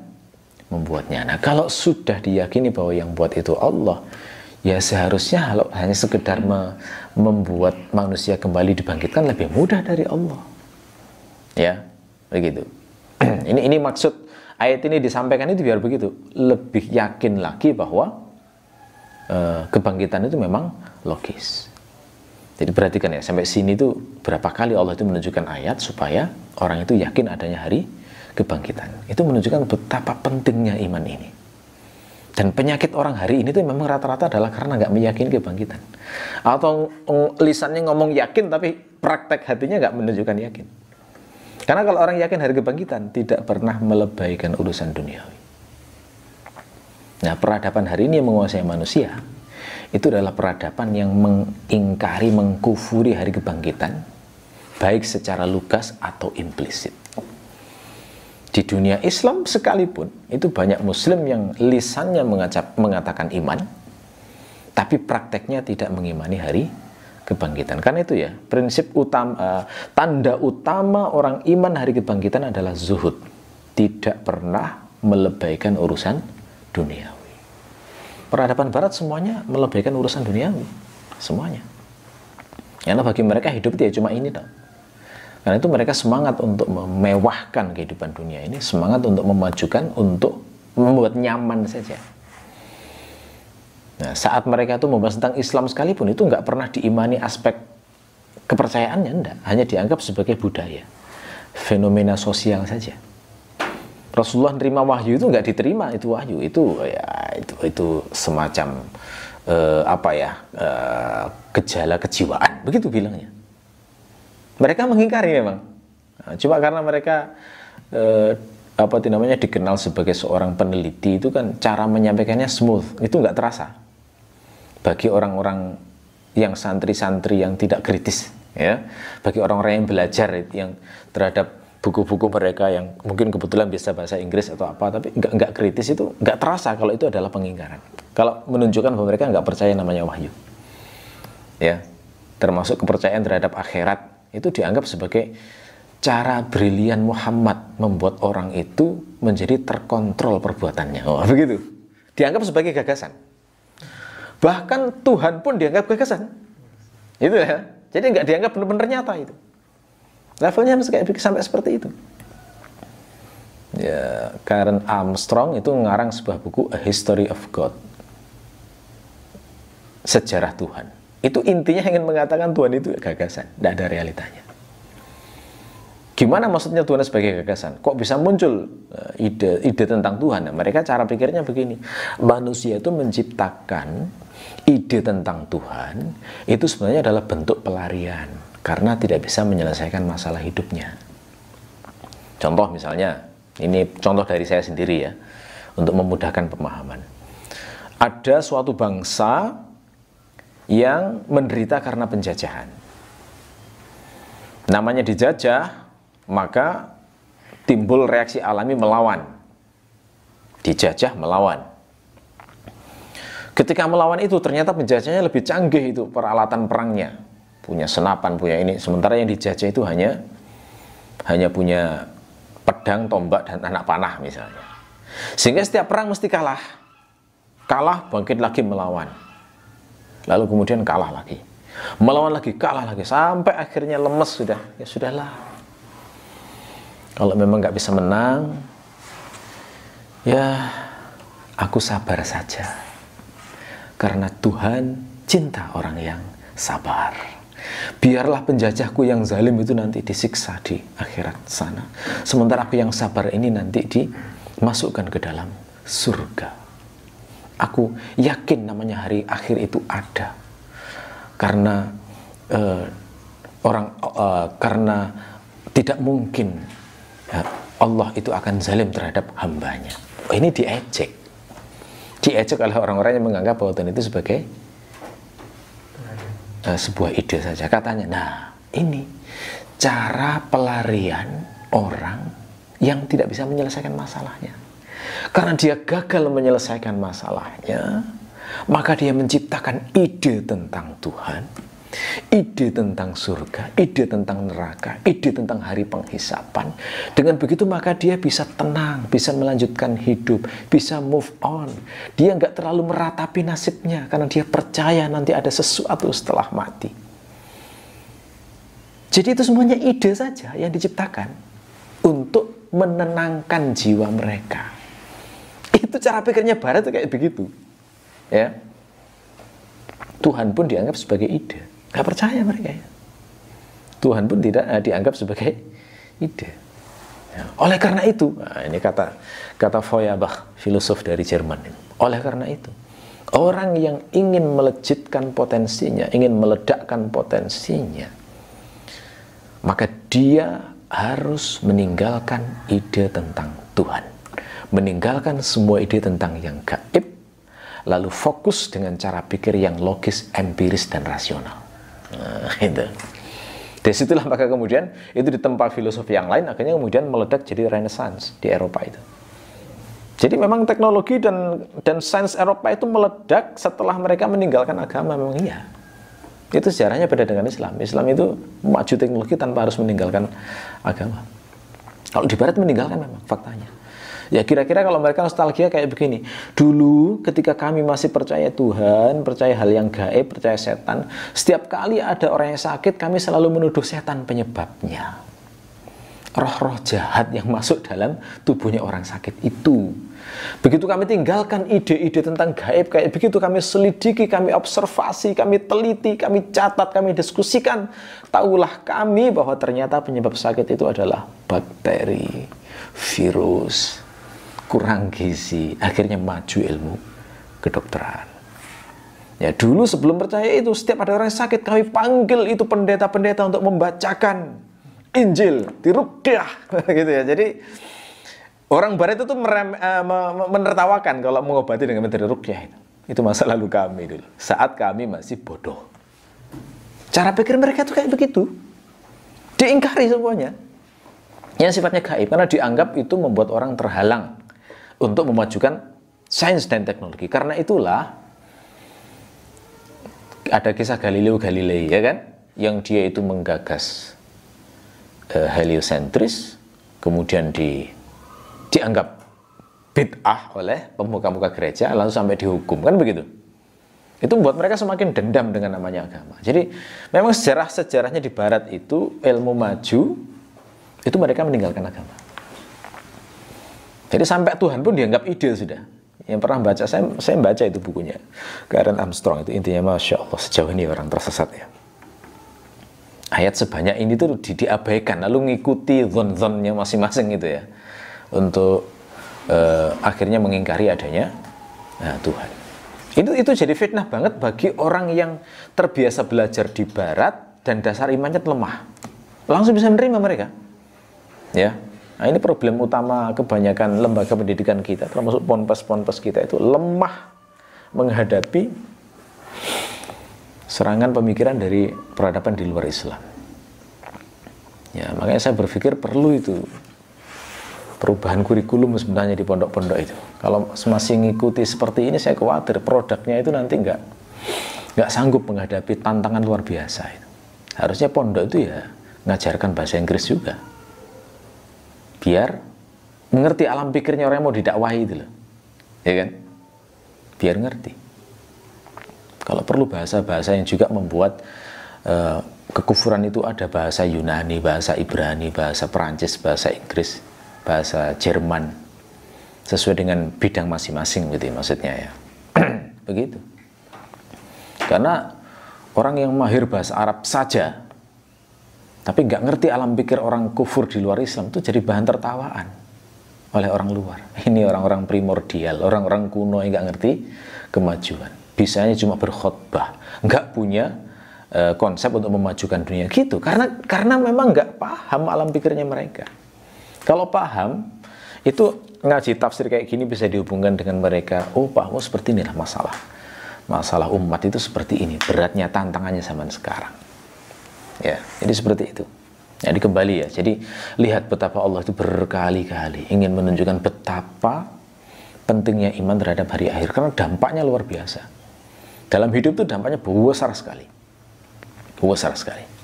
membuatnya. Nah, kalau sudah diyakini bahwa yang buat itu Allah, ya seharusnya kalau hanya sekedar membuat manusia kembali dibangkitkan lebih mudah dari Allah. Ya, begitu. Ini maksud ayat ini disampaikan itu biar begitu, lebih yakin lagi bahwa kebangkitan itu memang logis. Jadi perhatikan ya, sampai sini tuh berapa kali Allah itu menunjukkan ayat supaya orang itu yakin adanya hari kebangkitan. Itu menunjukkan betapa pentingnya iman ini. Dan penyakit orang hari ini tuh memang rata-rata adalah karena nggak meyakini kebangkitan. Atau lisannya ngomong yakin tapi praktek hatinya nggak menunjukkan yakin. Karena kalau orang yakin hari kebangkitan, tidak pernah melebaikan urusan duniawi. Nah, peradaban hari ini yang menguasai manusia, itu adalah peradaban yang mengingkari, mengkufuri hari kebangkitan, baik secara lugas atau implisit. Di dunia Islam sekalipun, itu banyak muslim yang lisannya mengatakan iman, tapi prakteknya tidak mengimani hari kebangkitan. Karena itu ya, prinsip utama, tanda utama orang iman hari kebangkitan adalah zuhud. Tidak pernah melebaikan urusan duniawi. Peradaban barat semuanya melebaikan urusan duniawi. Semuanya. Karena bagi mereka hidup itu ya cuma ini toh. Karena itu mereka semangat untuk memewahkan kehidupan dunia ini, semangat untuk memajukan, untuk membuat nyaman saja. Nah, saat mereka itu membahas tentang Islam sekalipun, itu nggak pernah diimani aspek kepercayaannya, enggak. Hanya dianggap sebagai budaya, fenomena sosial saja. Rasulullah nerima wahyu itu nggak diterima itu wahyu, itu ya itu semacam gejala kejiwaan, begitu bilangnya. Mereka mengingkari memang. Nah, cuma karena mereka dikenal sebagai seorang peneliti, itu kan cara menyampaikannya smooth, itu nggak terasa bagi orang-orang yang santri-santri yang tidak kritis, ya, bagi orang-orang yang belajar yang terhadap buku-buku mereka yang mungkin kebetulan bisa bahasa Inggris atau apa, tapi nggak kritis, itu nggak terasa kalau itu adalah pengingkaran. Kalau menunjukkan bahwa mereka nggak percaya namanya wahyu, ya, termasuk kepercayaan terhadap akhirat, itu dianggap sebagai cara brilian Muhammad membuat orang itu menjadi terkontrol perbuatannya. Oh, begitu. Dianggap sebagai gagasan. Bahkan Tuhan pun dianggap gagasan. Itu ya. Jadi nggak dianggap benar-benar nyata itu. Levelnya sampai seperti itu. Ya, Karen Armstrong itu ngarang sebuah buku A History of God. Sejarah Tuhan. Itu intinya ingin mengatakan Tuhan itu gagasan, tidak ada realitanya. Gimana maksudnya Tuhan sebagai gagasan? Kok bisa muncul ide tentang Tuhan? Nah, mereka cara pikirnya begini. Manusia itu menciptakan ide tentang Tuhan, itu sebenarnya adalah bentuk pelarian, karena tidak bisa menyelesaikan masalah hidupnya. Contoh misalnya, ini contoh dari saya sendiri ya, untuk memudahkan pemahaman. Ada suatu bangsa yang menderita karena penjajahan. Namanya dijajah, maka timbul reaksi alami melawan. Dijajah, melawan. Ketika melawan itu, ternyata penjajahnya lebih canggih itu peralatan perangnya. Punya senapan, punya ini. Sementara yang dijajah itu hanya punya pedang, tombak, dan anak panah misalnya. Sehingga setiap perang mesti kalah. Kalah, bangkit lagi melawan. Lalu kemudian kalah lagi. Melawan lagi, kalah lagi. Sampai akhirnya lemes sudah. Ya sudahlah. Kalau memang nggak bisa menang, ya aku sabar saja. Karena Tuhan cinta orang yang sabar. Biarlah penjajahku yang zalim itu nanti disiksa di akhirat sana. Sementara aku yang sabar ini nanti dimasukkan ke dalam surga. Aku yakin namanya hari akhir itu ada. Karena karena tidak mungkin Allah itu akan zalim terhadap hambanya. Oh, ini diejek oleh orang-orang yang menganggap bahwa Tuhan itu sebagai sebuah ide saja. Katanya, nah ini cara pelarian orang yang tidak bisa menyelesaikan masalahnya. Karena dia gagal menyelesaikan masalahnya, maka dia menciptakan ide tentang Tuhan, ide tentang surga, ide tentang neraka, ide tentang hari penghisapan. Dengan begitu maka dia bisa tenang, bisa melanjutkan hidup, bisa move on. Dia nggak terlalu meratapi nasibnya karena dia percaya nanti ada sesuatu setelah mati. Jadi itu semuanya ide saja yang diciptakan untuk menenangkan jiwa mereka. Itu cara pikirnya Barat itu kayak begitu. Ya. Tuhan pun dianggap sebagai ide. Gak percaya mereka ya. Tuhan pun tidak dianggap sebagai ide. Ya. Oleh karena itu, nah ini kata Feuerbach, filosof dari Jerman. Oleh karena itu, orang yang ingin melejitkan potensinya, ingin meledakkan potensinya, maka dia harus meninggalkan ide tentang Tuhan. Meninggalkan semua ide tentang yang gaib, lalu fokus dengan cara pikir yang logis, empiris, dan rasional. Nah, itu. Dari situlah maka kemudian itu ditempa filosofi yang lain, akhirnya kemudian meledak jadi Renaissance di Eropa itu. Jadi memang teknologi dan sains Eropa itu meledak setelah mereka meninggalkan agama, memang iya. Itu sejarahnya beda dengan Islam. Islam itu maju teknologi tanpa harus meninggalkan agama. Kalau di Barat meninggalkan memang faktanya. Ya kira-kira kalau mereka nostalgia kayak begini. Dulu ketika kami masih percaya Tuhan, percaya hal yang gaib, percaya setan, setiap kali ada orang yang sakit, kami selalu menuduh setan penyebabnya. Roh-roh jahat yang masuk dalam tubuhnya orang sakit itu. Begitu kami tinggalkan ide-ide tentang gaib, kayak begitu kami selidiki, kami observasi, kami teliti, kami catat, kami diskusikan, tahulah kami bahwa ternyata penyebab sakit itu adalah bakteri, virus, kurang gizi, akhirnya maju ilmu kedokteran. Ya dulu sebelum percaya itu, setiap ada orang sakit kami panggil itu pendeta-pendeta untuk membacakan Injil, diruqyah gitu ya. Jadi orang barat itu menertawakan kalau mengobati dengan metode ruqyah itu. Itu masa lalu kami dulu, saat kami masih bodoh. Cara pikir mereka tuh kayak begitu, diingkari semuanya yang sifatnya gaib, karena dianggap itu membuat orang terhalang untuk memajukan sains dan teknologi. Karena itulah ada kisah Galileo Galilei, ya kan, yang dia itu menggagas heliosentris, kemudian dianggap bid'ah oleh pemuka-pemuka gereja, lalu sampai dihukum, kan begitu. Itu membuat mereka semakin dendam dengan namanya agama. Jadi memang sejarahnya di barat itu, ilmu maju itu mereka meninggalkan agama. Jadi sampai Tuhan pun dianggap ide sudah. Yang pernah baca, saya baca itu bukunya Karen Armstrong, itu intinya Masya Allah, sejauh ini orang tersesat ya. Ayat sebanyak ini tuh diabaikan, lalu ngikuti zon-zonnya masing-masing gitu ya, untuk akhirnya mengingkari adanya Tuhan. Itu jadi fitnah banget bagi orang yang terbiasa belajar di barat dan dasar imannya lemah. Langsung bisa menerima mereka. Ya. Nah, ini problem utama kebanyakan lembaga pendidikan kita, termasuk ponpes-ponpes kita, itu lemah menghadapi serangan pemikiran dari peradaban di luar Islam. Ya, makanya saya berpikir perlu itu perubahan kurikulum sebenarnya di pondok-pondok itu. Kalau masih ngikuti seperti ini, saya khawatir produknya itu nanti nggak sanggup menghadapi tantangan luar biasa itu. Harusnya pondok itu ya ngajarkan bahasa Inggris juga, biar mengerti alam pikirnya orang yang mau didakwahi itu loh, ya kan? Biar ngerti. Kalau perlu bahasa-bahasa yang juga membuat kekufuran itu ada bahasa Yunani, bahasa Ibrani, bahasa Perancis, bahasa Inggris, bahasa Jerman, sesuai dengan bidang masing-masing gitu maksudnya ya. Begitu. Karena orang yang mahir bahasa Arab saja tapi nggak ngerti alam pikir orang kufur di luar Islam, itu jadi bahan tertawaan oleh orang luar. Ini orang-orang primordial, orang-orang kuno yang nggak ngerti kemajuan. Bisanya cuma berkhotbah, nggak punya konsep untuk memajukan dunia gitu. Karena memang nggak paham alam pikirnya mereka. Kalau paham, itu ngaji tafsir kayak gini bisa dihubungkan dengan mereka. Oh, Pak, seperti inilah masalah umat itu seperti ini, beratnya tantangannya zaman sekarang. Ya, jadi seperti itu. Jadi kembali ya. Jadi lihat betapa Allah itu berkali-kali ingin menunjukkan betapa pentingnya iman terhadap hari akhir, karena dampaknya luar biasa. Dalam hidup itu dampaknya besar sekali. Besar sekali.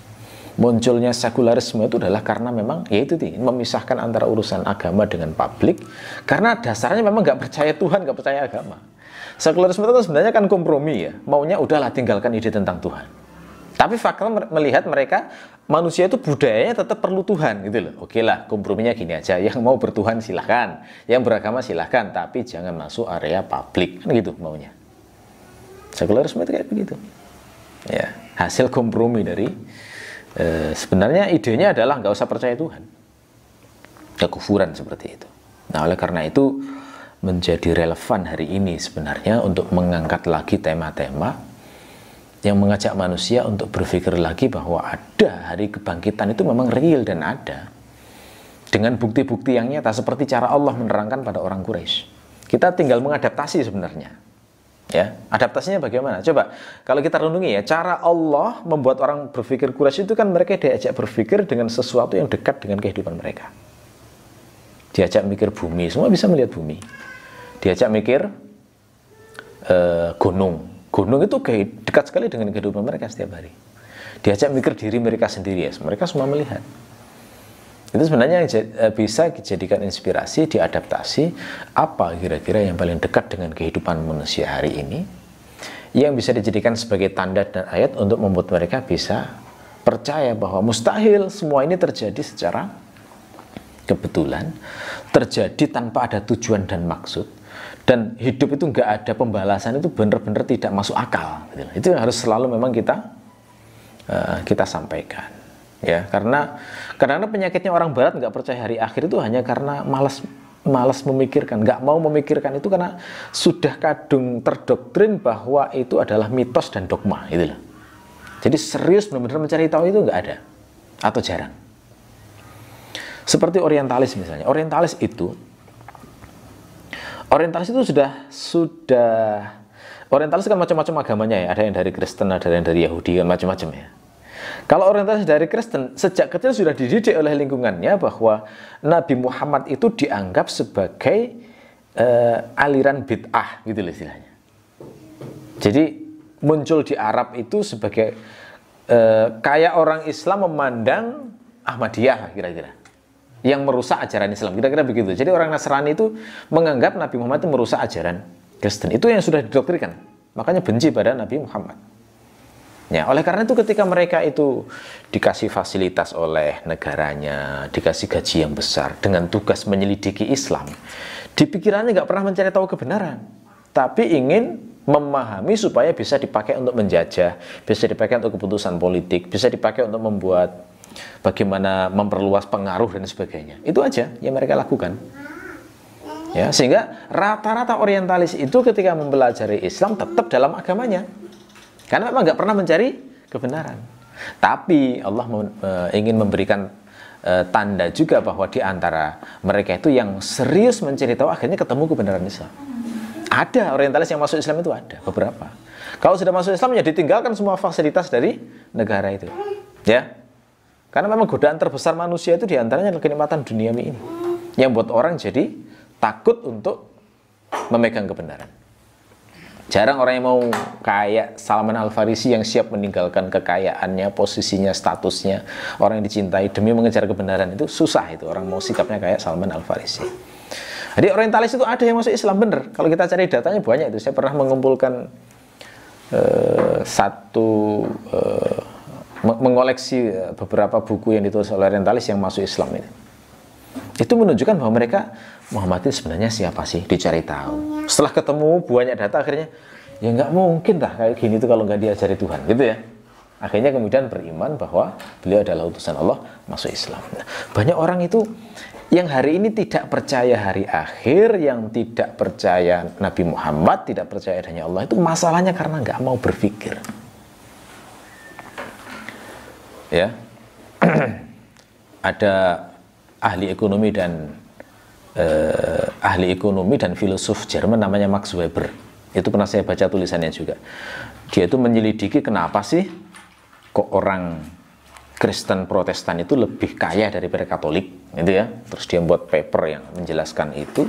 Munculnya sekularisme itu adalah karena memang yaitu memisahkan antara urusan agama dengan publik, karena dasarnya memang nggak percaya Tuhan, nggak percaya agama. Sekularisme itu sebenarnya kan kompromi ya, maunya udahlah tinggalkan ide tentang Tuhan. Tapi fakta melihat mereka, manusia itu budayanya tetap perlu Tuhan gitu loh. Oke lah, komprominya gini aja, yang mau bertuhan silahkan, yang beragama silahkan, tapi jangan masuk area publik, kan gitu maunya. Sekularisme itu kayak begitu. Ya, hasil kompromi dari sebenarnya idenya adalah nggak usah percaya Tuhan, kekufuran seperti itu. Nah, oleh karena itu menjadi relevan hari ini sebenarnya untuk mengangkat lagi tema-tema yang mengajak manusia untuk berpikir lagi bahwa ada hari kebangkitan itu memang real dan ada, dengan bukti-bukti yang nyata seperti cara Allah menerangkan pada orang Quraisy. Kita tinggal mengadaptasi sebenarnya. Ya, adaptasinya bagaimana? Coba kalau kita renungi ya, cara Allah membuat orang berpikir Quraisy itu kan mereka diajak berpikir dengan sesuatu yang dekat dengan kehidupan mereka. Diajak mikir bumi, semua bisa melihat bumi. Diajak mikir gunung. Gunung itu dekat sekali dengan kehidupan mereka setiap hari. Diajak mikir diri mereka sendiri ya, mereka semua melihat. Itu sebenarnya yang bisa dijadikan inspirasi, diadaptasi apa kira-kira yang paling dekat dengan kehidupan manusia hari ini, yang bisa dijadikan sebagai tanda dan ayat untuk membuat mereka bisa percaya bahwa mustahil semua ini terjadi secara kebetulan, terjadi tanpa ada tujuan dan maksud. Dan hidup itu nggak ada pembalasan, itu benar-benar tidak masuk akal gitu. Itu yang harus selalu memang kita sampaikan ya, karena kadang-kadang penyakitnya orang barat nggak percaya hari akhir itu hanya karena malas malas memikirkan, nggak mau memikirkan itu karena sudah kadung terdoktrin bahwa itu adalah mitos dan dogma, gitu loh. Jadi serius benar-benar mencari tahu itu nggak ada atau jarang. Seperti orientalis misalnya, orientalis itu sudah orientalis kan macam-macam agamanya ya, ada yang dari Kristen, ada yang dari Yahudi, kan macam-macam ya. Kalau orientalis dari Kristen, sejak kecil sudah dididik oleh lingkungannya bahwa Nabi Muhammad itu dianggap sebagai aliran bid'ah, gitu loh istilahnya. Jadi muncul di Arab itu sebagai kayak orang Islam memandang Ahmadiyah kira-kira, yang merusak ajaran Islam, kira-kira begitu. Jadi orang Nasrani itu menganggap Nabi Muhammad itu merusak ajaran Kristen. Itu yang sudah didoktrinkan, makanya benci pada Nabi Muhammad. Ya, oleh karena itu ketika mereka itu dikasih fasilitas oleh negaranya, dikasih gaji yang besar dengan tugas menyelidiki Islam, di pikirannya nggak pernah mencari tahu kebenaran, tapi ingin memahami supaya bisa dipakai untuk menjajah, bisa dipakai untuk keputusan politik, bisa dipakai untuk membuat bagaimana memperluas pengaruh dan sebagainya. Itu aja yang mereka lakukan. Ya, sehingga rata-rata orientalis itu ketika mempelajari Islam tetap dalam agamanya. Karena memang nggak pernah mencari kebenaran. Tapi Allah ingin memberikan tanda juga bahwa di antara mereka itu yang serius mencari tahu akhirnya ketemu kebenaran Islam. Ada orientalis yang masuk Islam itu ada beberapa. Kalau sudah masuk Islam ya ditinggalkan semua fasilitas dari negara itu. Ya. Karena memang godaan terbesar manusia itu diantaranya kenikmatan duniawi ini. Yang buat orang jadi takut untuk memegang kebenaran. Jarang orang yang mau kayak Salman Al-Farisi yang siap meninggalkan kekayaannya, posisinya, statusnya, orang yang dicintai demi mengejar kebenaran. Itu susah itu, orang mau sikapnya kayak Salman Al-Farisi. Jadi orientalis itu ada yang masuk Islam, bener. Kalau kita cari datanya banyak itu. Saya pernah mengumpulkan mengoleksi beberapa buku yang ditulis oleh orientalis yang masuk Islam ini. Itu menunjukkan bahwa mereka Muhammad itu sebenarnya siapa sih, dicari tahu. Setelah ketemu banyak data akhirnya ya nggak mungkin lah kayak gini tuh kalau nggak diajari Tuhan, gitu ya. Akhirnya kemudian beriman bahwa beliau adalah utusan Allah, masuk Islam. Nah, banyak orang itu yang hari ini tidak percaya hari akhir, yang tidak percaya Nabi Muhammad, tidak percaya adanya Allah, itu masalahnya karena nggak mau berpikir. Ya, ada ahli ekonomi dan filosof Jerman namanya Max Weber. Itu pernah saya baca tulisannya juga. Dia itu menyelidiki kenapa sih kok orang Kristen Protestan itu lebih kaya daripada Katolik, gitu ya. Terus dia membuat paper yang menjelaskan itu.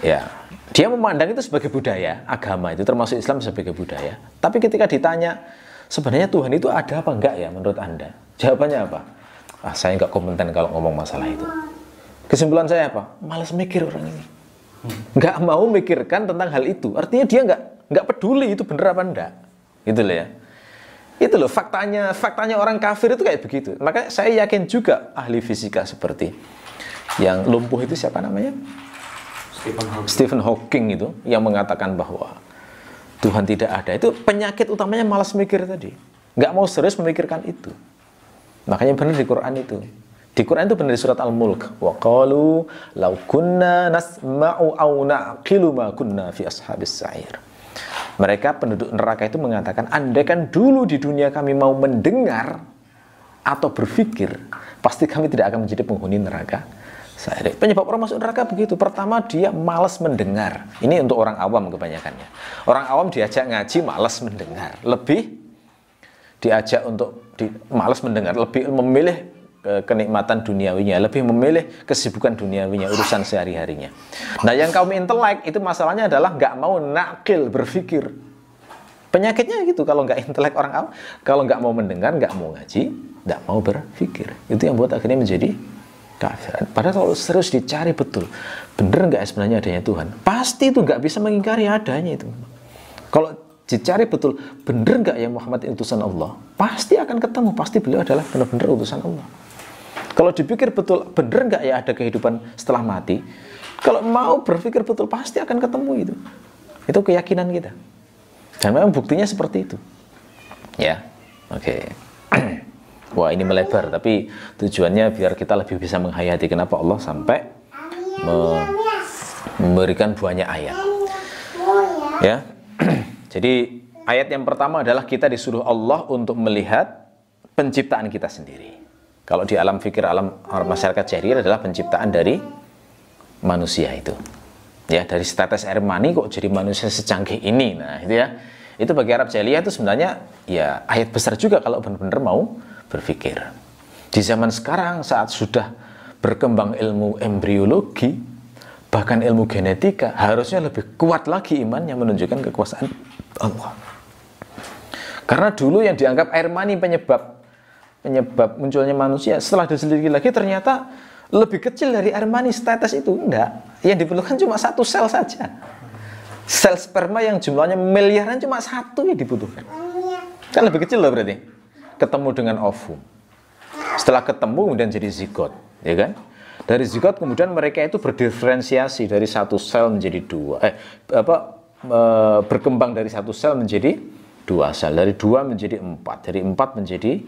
Ya, dia memandang itu sebagai budaya, agama itu termasuk Islam sebagai budaya. Tapi ketika ditanya sebenarnya Tuhan itu ada apa enggak ya menurut Anda? Jawabannya apa? Saya nggak kompeten kalau ngomong masalah itu. Kesimpulan saya apa? Malas mikir orang ini. Nggak mau mikirkan tentang hal itu. Artinya dia nggak peduli itu bener apa enggak. Gitu loh ya. Itu loh faktanya orang kafir itu kayak begitu. Maka saya yakin juga ahli fisika seperti yang lumpuh itu siapa namanya? Stephen Hawking itu yang mengatakan bahwa Tuhan tidak ada. Itu penyakit utamanya malas mikir tadi. Nggak mau serius memikirkan itu. Makanya benar di Quran itu. Di Quran itu benar di surat Al-Mulk. Wa qalu law kunna nasma'u aw na'qilu ma kunna fi ashabis sa'ir. Mereka penduduk neraka itu mengatakan, andai kan dulu di dunia kami mau mendengar atau berpikir, pasti kami tidak akan menjadi penghuni neraka sa'ir. Penyebab orang masuk neraka begitu. Pertama, dia malas mendengar. Ini untuk orang awam kebanyakannya. Orang awam diajak ngaji malas mendengar. Lebih diajak untuk malas mendengar, lebih memilih kenikmatan duniawinya, lebih memilih kesibukan duniawinya, urusan sehari-harinya. Nah, yang kaum intelek itu masalahnya adalah nggak mau nakil, berpikir. Penyakitnya gitu, kalau nggak intelek orang awam, kalau nggak mau mendengar, nggak mau ngaji, nggak mau berpikir. Itu yang buat akhirnya menjadi kafir. Padahal kalau serius dicari betul, bener nggak sebenarnya adanya Tuhan? Pasti itu nggak bisa mengingkari adanya itu. Kalau dicari betul, bener nggak ya Muhammad utusan Allah? Pasti akan ketemu, pasti beliau adalah benar-benar utusan Allah. Kalau dipikir betul, bener nggak ya ada kehidupan setelah mati? Kalau mau berpikir betul, pasti akan ketemu itu. Itu keyakinan kita. Dan memang buktinya seperti itu. Ya, oke. Wah, ini melebar, tapi tujuannya biar kita lebih bisa menghayati kenapa Allah sampai memberikan banyak ayat. Ya. Jadi ayat yang pertama adalah kita disuruh Allah untuk melihat penciptaan kita sendiri. Kalau di alam fikir, alam masyarakat jahiliyah adalah penciptaan dari manusia itu. Ya, dari setetes air mani kok jadi manusia secanggih ini. Nah, itu ya. Itu bagi Arab jahiliyah itu sebenarnya ya ayat besar juga kalau benar-benar mau berpikir. Di zaman sekarang saat sudah berkembang ilmu embriologi, bahkan ilmu genetika, harusnya lebih kuat lagi imannya menunjukkan kekuasaan Allah. Karena dulu yang dianggap air mani penyebab munculnya manusia, setelah diselidiki lagi ternyata lebih kecil dari air mani setetes itu. Enggak, yang diperlukan cuma satu sel saja. Sel sperma yang jumlahnya miliaran cuma satu yang dibutuhkan. Kan lebih kecil loh berarti. Ketemu dengan ovum. Setelah ketemu kemudian jadi zigot, ya kan? Dari zigot kemudian mereka itu berdiferensiasi dari satu sel menjadi dua. Berkembang dari satu sel menjadi dua sel, dari dua menjadi empat, dari empat menjadi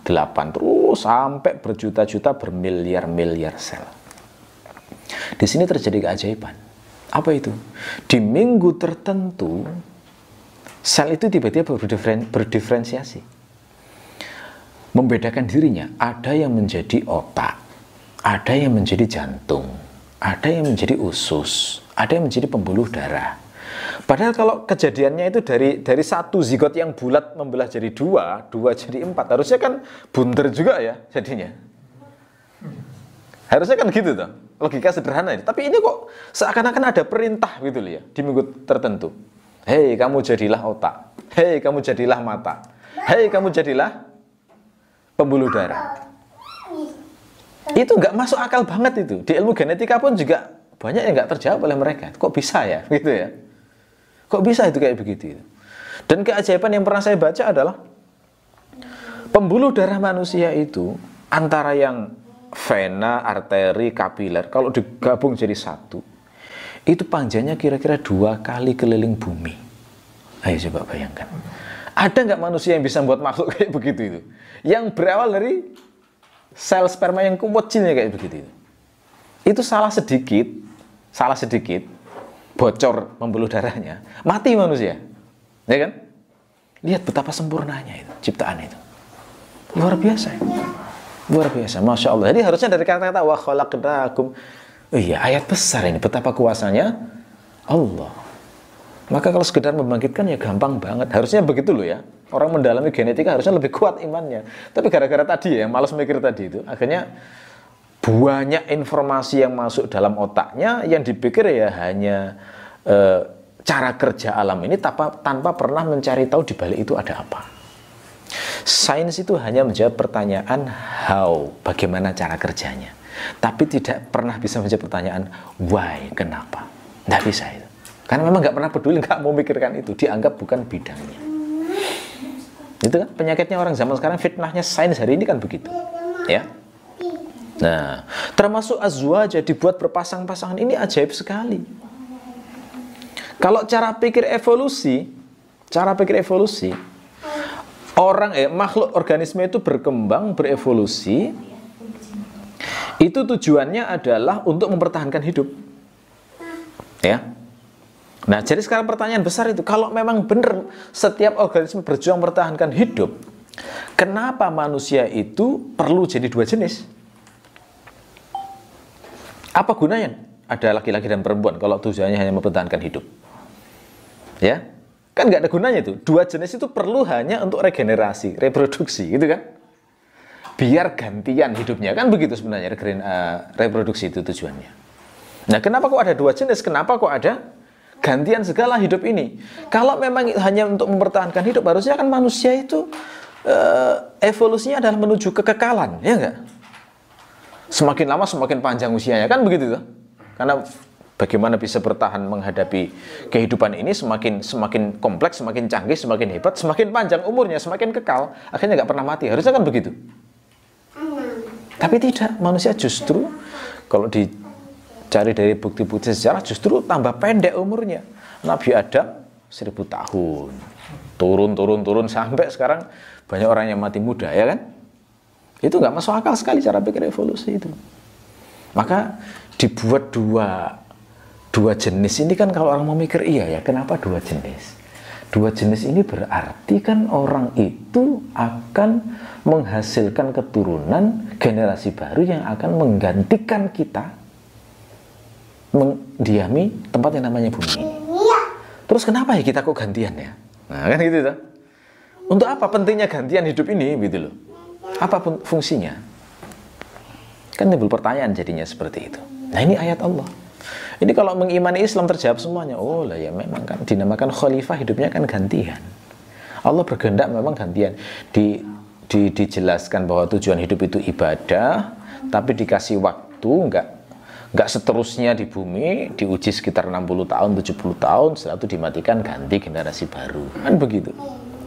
8, terus sampai berjuta-juta, bermiliar-miliar sel. Di sini terjadi keajaiban. Apa itu? Di minggu tertentu sel itu tiba-tiba berdiferensiasi, membedakan dirinya. Ada yang menjadi otak, ada yang menjadi jantung, ada yang menjadi usus, ada yang menjadi pembuluh darah. Padahal kalau kejadiannya itu dari satu zigot yang bulat membelah jadi dua jadi 4, harusnya kan bunter juga ya jadinya. Harusnya kan gitu toh, logika sederhana ini. Tapi ini kok seakan-akan ada perintah gitu loh ya di minggu tertentu. Hei kamu jadilah otak, hei kamu jadilah mata, hei kamu jadilah pembuluh darah. Itu nggak masuk akal banget itu. Di ilmu genetika pun juga banyak yang nggak terjawab oleh mereka. Kok bisa ya, gitu ya? Kok bisa itu kayak begitu? Dan keajaiban yang pernah saya baca adalah pembuluh darah manusia itu antara yang vena, arteri, kapiler, kalau digabung jadi satu, itu panjangnya kira-kira 2 kali keliling bumi. Ayo coba bayangkan. Ada nggak manusia yang bisa membuat makhluk kayak begitu itu? Yang berawal dari sel sperma yang kecilnya kayak begitu itu. Itu salah sedikit, bocor pembuluh darahnya, mati manusia. Ya kan? Lihat betapa sempurnanya itu, ciptaan itu. Luar biasa. Luar biasa, Masya Allah. Jadi harusnya dari kata-kata wa khalaqnakum. Iya, ayat besar ini, betapa kuasanya Allah. Maka kalau sekedar membangkitkan ya gampang banget. Harusnya begitu loh ya. Orang mendalami genetika harusnya lebih kuat imannya. Tapi gara-gara tadi ya, malas mikir tadi itu, akhirnya banyak informasi yang masuk dalam otaknya yang dipikir ya hanya cara kerja alam ini tanpa pernah mencari tahu di balik itu ada apa. Sains itu hanya menjawab pertanyaan how, bagaimana cara kerjanya. Tapi tidak pernah bisa menjawab pertanyaan why, kenapa. Tidak bisa itu. Karena memang nggak pernah peduli, nggak mau mikirkan itu, dianggap bukan bidangnya. Itu kan penyakitnya orang zaman sekarang, fitnahnya sains hari ini kan begitu, ya. Nah, termasuk azwaja dibuat berpasang-pasangan ini ajaib sekali. Kalau cara pikir evolusi, makhluk organisme itu berkembang, berevolusi, itu tujuannya adalah untuk mempertahankan hidup, ya. Nah, jadi sekarang pertanyaan besar itu, kalau memang benar setiap organisme berjuang mempertahankan hidup, kenapa manusia itu perlu jadi 2 jenis? Apa gunanya ada laki-laki dan perempuan kalau tujuannya hanya mempertahankan hidup? Ya, kan nggak ada gunanya itu. 2 jenis itu perlu hanya untuk regenerasi, reproduksi, gitu kan? Biar gantian hidupnya, kan begitu sebenarnya reproduksi itu tujuannya. Nah, kenapa kok ada 2 jenis? Kenapa kok ada gantian segala hidup ini? Kalau memang hanya untuk mempertahankan hidup, harusnya kan manusia itu evolusinya adalah menuju kekekalan, ya enggak? Semakin lama semakin panjang usianya, kan begitu tuh? Karena bagaimana bisa bertahan menghadapi kehidupan ini semakin kompleks, semakin canggih, semakin hebat, semakin panjang umurnya, semakin kekal, akhirnya nggak pernah mati. Harusnya kan begitu. Tapi tidak, manusia justru kalau dicari dari bukti-bukti sejarah justru tambah pendek umurnya. Nabi Adam 1000 tahun, turun sampai sekarang banyak orang yang mati muda, ya kan? Itu nggak masuk akal sekali cara pikir evolusi itu. Maka di dibuat dua jenis ini kan, kalau orang mau mikir, iya ya, kenapa dua jenis? Dua jenis ini berarti kan orang itu akan menghasilkan keturunan generasi baru yang akan menggantikan kita mendiami tempat yang namanya bumi ini. Terus kenapa ya kita kok gantian ya? Nah kan gitu tuh. Untuk apa pentingnya gantian hidup ini gitu loh? Apa fungsinya? Kan timbul pertanyaan jadinya seperti itu. Nah ini ayat Allah. Ini kalau mengimani Islam terjawab semuanya. Oh lah ya, memang kan dinamakan khalifah, hidupnya kan gantian. Allah berkehendak memang gantian. Dijelaskan bahwa tujuan hidup itu ibadah, tapi dikasih waktu, enggak seterusnya di bumi, diuji sekitar 60 tahun, 70 tahun, setelah itu dimatikan, ganti generasi baru. Kan begitu.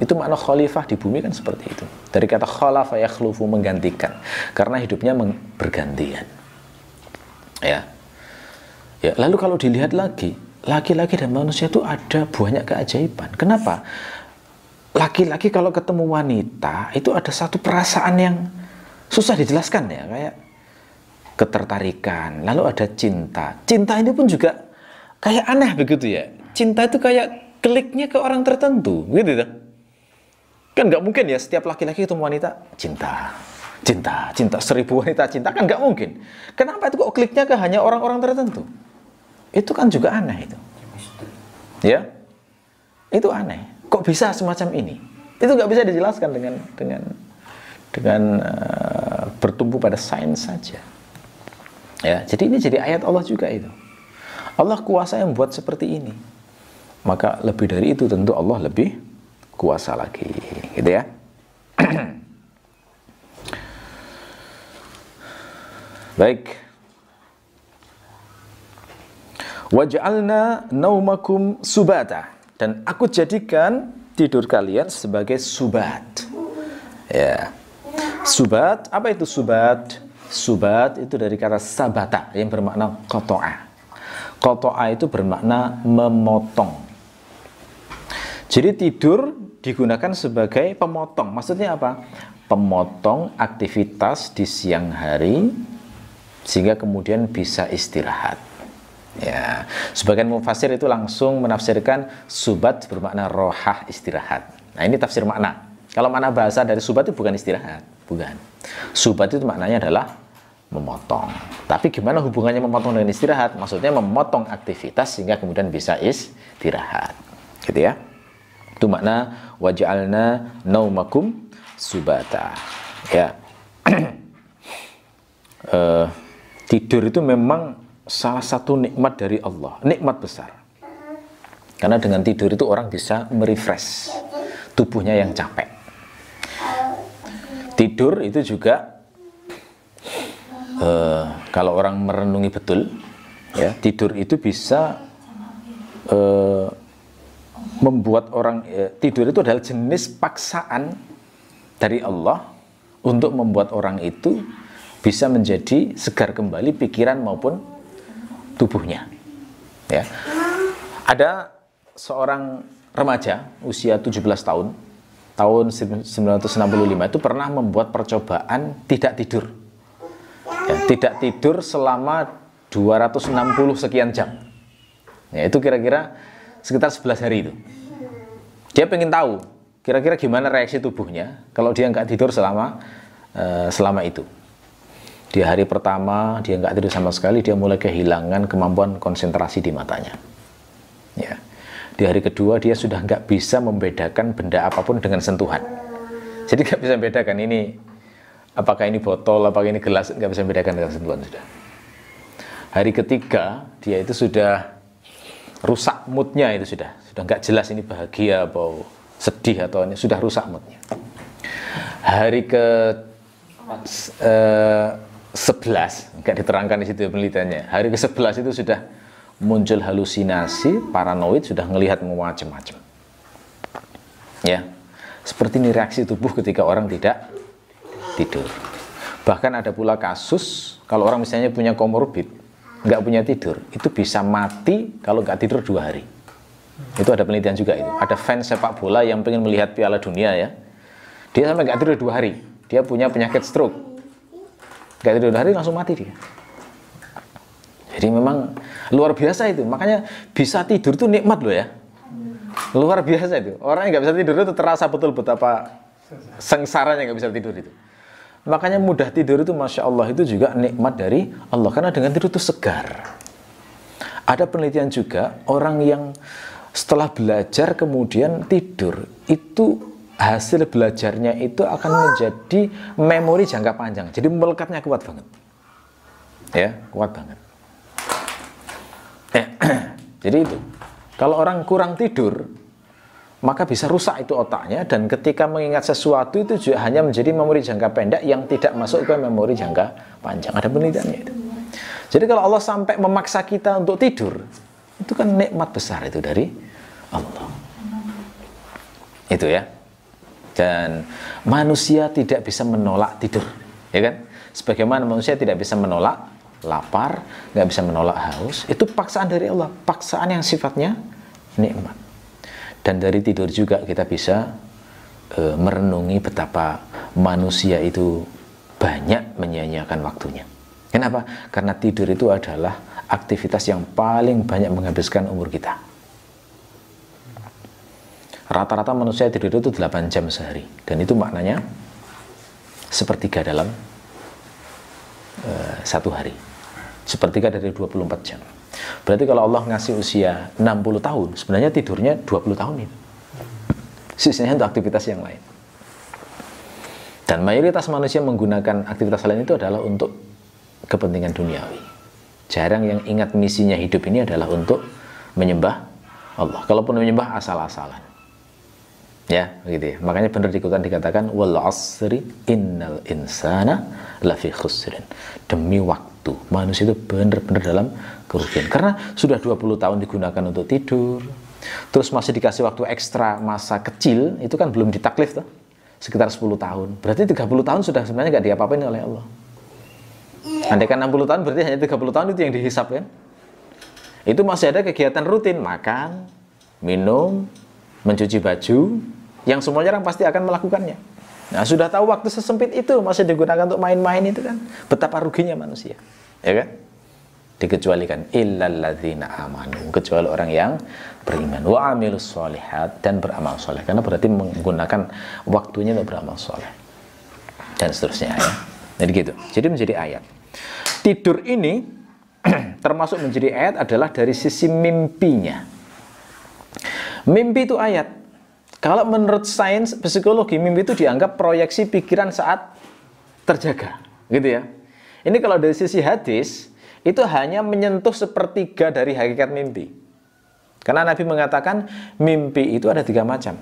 Itu makna khalifah di bumi kan seperti itu. Dari kata khalafa yakhlufu, menggantikan. Karena hidupnya bergantian. Ya, lalu kalau dilihat lagi, laki-laki dan manusia itu ada banyak keajaiban. Kenapa? Laki-laki kalau ketemu wanita itu ada satu perasaan yang susah dijelaskan ya, kayak ketertarikan, lalu ada cinta. Cinta ini pun juga kayak aneh begitu ya. Cinta itu kayak kliknya ke orang tertentu, gitu kan? Kan nggak mungkin ya setiap laki-laki ketemu wanita cinta, 1000 wanita cinta, kan nggak mungkin. Kenapa itu kok kliknya ke hanya orang-orang tertentu? Itu kan juga aneh itu. Ya, itu aneh. Kok bisa semacam ini? Itu nggak bisa dijelaskan dengan bertumpu pada sains saja. Ya, jadi ini jadi ayat Allah juga itu. Allah kuasa yang buat seperti ini. Maka lebih dari itu tentu Allah lebih kuasa lagi, gitu ya. Baik. Waj'alna naumakum subata, dan aku jadikan tidur kalian sebagai subat. Ya. Subat, apa itu subat? Subat itu dari kata sabata yang bermakna qata'a. Qata'a itu bermakna memotong. Jadi tidur digunakan sebagai pemotong. Maksudnya apa? Pemotong aktivitas di siang hari sehingga kemudian bisa istirahat. Ya, sebagian mufassir itu langsung menafsirkan subat bermakna rohah, istirahat. Nah ini tafsir makna. Kalau makna bahasa dari subat itu bukan istirahat, bukan. Subat itu maknanya adalah memotong. Tapi gimana hubungannya memotong dengan istirahat? Maksudnya memotong aktivitas sehingga kemudian bisa istirahat, gitu ya. Itu makna waj'alna naumakum subata. Ya. Tidur itu memang salah satu nikmat dari Allah, nikmat besar. Karena dengan tidur itu orang bisa merefresh tubuhnya yang capek. Tidur itu juga kalau orang merenungi betul, ya, tidur itu bisa membuat orang tidur itu adalah jenis paksaan dari Allah untuk membuat orang itu bisa menjadi segar kembali pikiran maupun tubuhnya. Ya. Ada seorang remaja usia 17 tahun, tahun 1965 itu pernah membuat percobaan tidak tidur. Ya, tidak tidur selama 260 sekian jam. Ya, itu kira-kira sekitar 11 hari itu. Dia pengen tahu kira-kira gimana reaksi tubuhnya kalau dia nggak tidur selama itu. Di hari pertama dia nggak tidur sama sekali, dia mulai kehilangan kemampuan konsentrasi di matanya. Ya. Di hari kedua dia sudah nggak bisa membedakan benda apapun dengan sentuhan. Jadi nggak bisa membedakan ini apakah ini botol, apakah ini gelas, nggak bisa membedakan dengan sentuhan sudah. Hari ketiga dia itu sudah rusak moodnya, itu sudah nggak jelas ini bahagia atau sedih atau ini sudah rusak moodnya. Hari ke 11, nggak diterangkan di situ penelitiannya. Hari ke-11 itu sudah muncul halusinasi, paranoid, sudah ngelihat macam-macam. Ya, seperti ini reaksi tubuh ketika orang tidak tidur. Bahkan ada pula kasus kalau orang misalnya punya komorbid, nggak punya tidur, itu bisa mati kalau nggak tidur 2 hari. Itu ada penelitian juga itu. Ada fans sepak bola yang pengen melihat Piala Dunia ya, dia sampai nggak tidur 2 hari. Dia punya penyakit stroke. Gak tidur 2 hari langsung mati dia. Jadi memang luar biasa itu. Makanya bisa tidur itu nikmat loh ya. Luar biasa itu. Orang yang nggak bisa tidur itu terasa betul betapa sengsaranya nggak bisa tidur itu. Makanya mudah tidur itu Masya Allah itu juga nikmat dari Allah. Karena dengan tidur itu segar. Ada penelitian juga orang yang setelah belajar kemudian tidur itu hasil belajarnya itu akan menjadi memori jangka panjang. Jadi melekatnya kuat banget. Ya, kuat banget. Jadi itu, kalau orang kurang tidur, maka bisa rusak itu otaknya, dan ketika mengingat sesuatu itu juga hanya menjadi memori jangka pendek yang tidak masuk ke memori jangka panjang. Ada penelitiannya itu. Jadi kalau Allah sampai memaksa kita untuk tidur, itu kan nikmat besar itu dari Allah. Itu ya. Dan manusia tidak bisa menolak tidur, ya kan? Sebagaimana manusia tidak bisa menolak lapar, nggak bisa menolak haus, itu paksaan dari Allah, paksaan yang sifatnya nikmat. Dan dari tidur juga kita bisa merenungi betapa manusia itu banyak menyia-nyiakan waktunya. Kenapa? Karena tidur itu adalah aktivitas yang paling banyak menghabiskan umur kita. Rata-rata manusia tidur itu 8 jam sehari, dan itu maknanya sepertiga dalam satu hari, sepertiga dari 24 jam. Berarti kalau Allah ngasih usia 60 tahun, sebenarnya tidurnya 20 tahun itu. Sisanya untuk aktivitas yang lain. Dan mayoritas manusia menggunakan aktivitas lain itu adalah untuk kepentingan duniawi. Jarang yang ingat misinya hidup ini adalah untuk menyembah Allah. Kalaupun menyembah asal-asalan. Ya, begitu ya. Makanya benar dikatakan wal asri innal insana lafi khusrin. Demi waktu, manusia itu benar-benar dalam kerugian. Karena sudah 20 tahun digunakan untuk tidur. Terus masih dikasih waktu ekstra masa kecil, itu kan belum ditaklif tuh. Sekitar 10 tahun. Berarti 30 tahun sudah sebenarnya nggak diapa-apain oleh Allah. Andai kan 60 tahun berarti hanya 30 tahun itu yang dihisap kan. Itu masih ada kegiatan rutin, makan, minum, mencuci baju, yang semuanya orang pasti akan melakukannya. Nah, sudah tahu waktu sesempit itu masih digunakan untuk main-main itu kan, betapa ruginya manusia, ya kan? Dikecualikan illal ladzina amanu, kecuali orang yang beriman, wa amilus sholihat, dan beramal soleh, karena berarti menggunakan waktunya untuk beramal soleh, dan seterusnya ya. Jadi gitu. Jadi menjadi ayat. Tidur ini termasuk menjadi ayat adalah dari sisi mimpinya. Mimpi itu ayat. Kalau menurut sains psikologi, mimpi itu dianggap proyeksi pikiran saat terjaga, gitu ya. Ini kalau dari sisi hadis, itu hanya menyentuh sepertiga dari hakikat mimpi. Karena Nabi mengatakan mimpi itu ada 3 macam.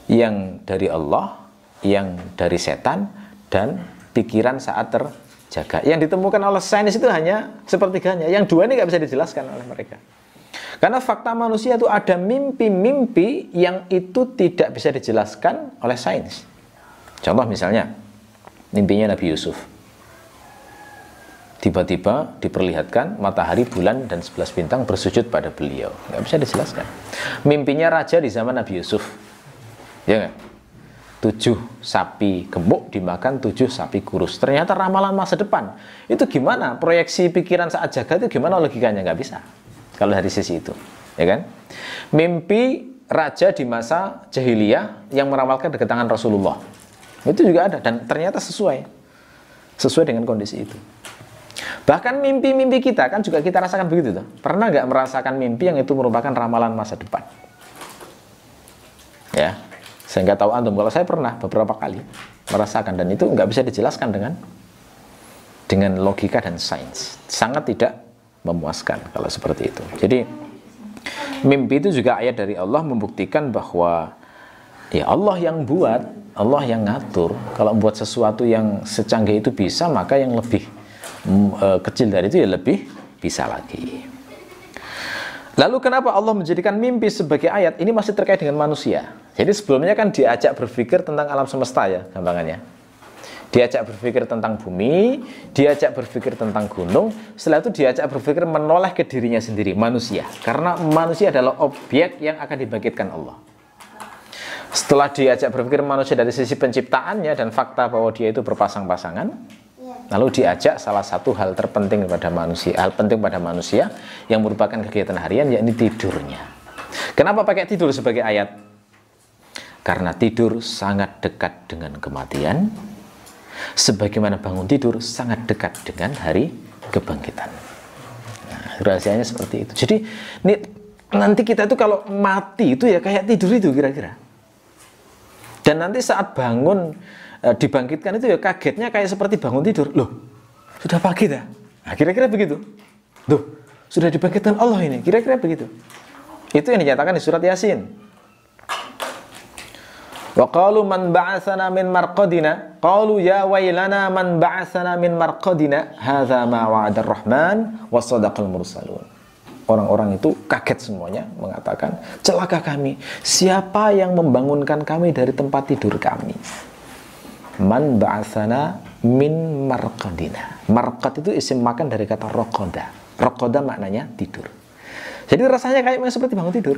Yang dari Allah, yang dari setan, dan pikiran saat terjaga. Yang ditemukan oleh sains itu hanya sepertiganya. Yang 2 ini nggak bisa dijelaskan oleh mereka. Karena fakta manusia itu ada mimpi-mimpi yang itu tidak bisa dijelaskan oleh sains. Contoh misalnya, mimpinya Nabi Yusuf. Tiba-tiba diperlihatkan matahari, bulan, dan 11 bintang bersujud pada beliau. Nggak bisa dijelaskan. Mimpinya raja di zaman Nabi Yusuf. Ya nggak? 7 sapi gemuk dimakan 7 sapi kurus. Ternyata ramalan masa depan. Itu gimana? Proyeksi pikiran saat jaga itu gimana logikanya? Nggak bisa. Kalau dari sisi itu, ya kan? Mimpi raja di masa jahiliyah yang meramalkan kedatangan Rasulullah. Itu juga ada, dan ternyata sesuai dengan kondisi itu. Bahkan mimpi-mimpi kita kan juga kita rasakan begitu tuh. Pernah nggak merasakan mimpi yang itu merupakan ramalan masa depan? Ya, saya nggak tahu antum. Kalau saya pernah beberapa kali merasakan, dan itu nggak bisa dijelaskan dengan logika dan sains. Sangat tidak memuaskan kalau seperti itu. Jadi mimpi itu juga ayat dari Allah membuktikan bahwa ya Allah yang buat, Allah yang ngatur. Kalau buat sesuatu yang secanggih itu bisa, maka yang lebih kecil dari itu ya lebih bisa lagi. Lalu kenapa Allah menjadikan mimpi sebagai ayat? Ini masih terkait dengan manusia. Jadi sebelumnya kan diajak berpikir tentang alam semesta ya, gampangannya. Diajak berpikir tentang bumi, diajak berpikir tentang gunung, setelah itu diajak berpikir menoleh ke dirinya sendiri, manusia. Karena manusia adalah objek yang akan dibangkitkan Allah. Setelah diajak berpikir manusia dari sisi penciptaannya dan fakta bahwa dia itu berpasang-pasangan, Lalu diajak salah satu hal terpenting pada manusia, hal penting pada manusia yang merupakan kegiatan harian, yakni tidurnya. Kenapa pakai tidur sebagai ayat? Karena tidur sangat dekat dengan kematian, sebagaimana bangun tidur sangat dekat dengan hari kebangkitan. Nah, rahasianya seperti itu. Jadi nanti kita itu kalau mati itu ya kayak tidur itu kira-kira. Dan nanti saat bangun, dibangkitkan itu ya kagetnya kayak seperti bangun tidur. Loh, sudah pagi dah. Nah, kira-kira begitu. Loh, sudah dibangkitkan Allah ini. Kira-kira begitu. Itu yang dinyatakan di surat Yasin. Wa qalu man ba'atsana min marqadina, qalu ya wailana man ba'atsana min marqadina, hadza ma wa'ada ar-rahman wa sadaqal mursalun. Orang-orang itu kaget semuanya, mengatakan, celaka kami, siapa yang membangunkan kami dari tempat tidur kami? Man ba'atsana min marqadina. Marqad itu isim makan dari kata raqada. Raqada maknanya tidur. Jadi rasanya kayak seperti bangun tidur.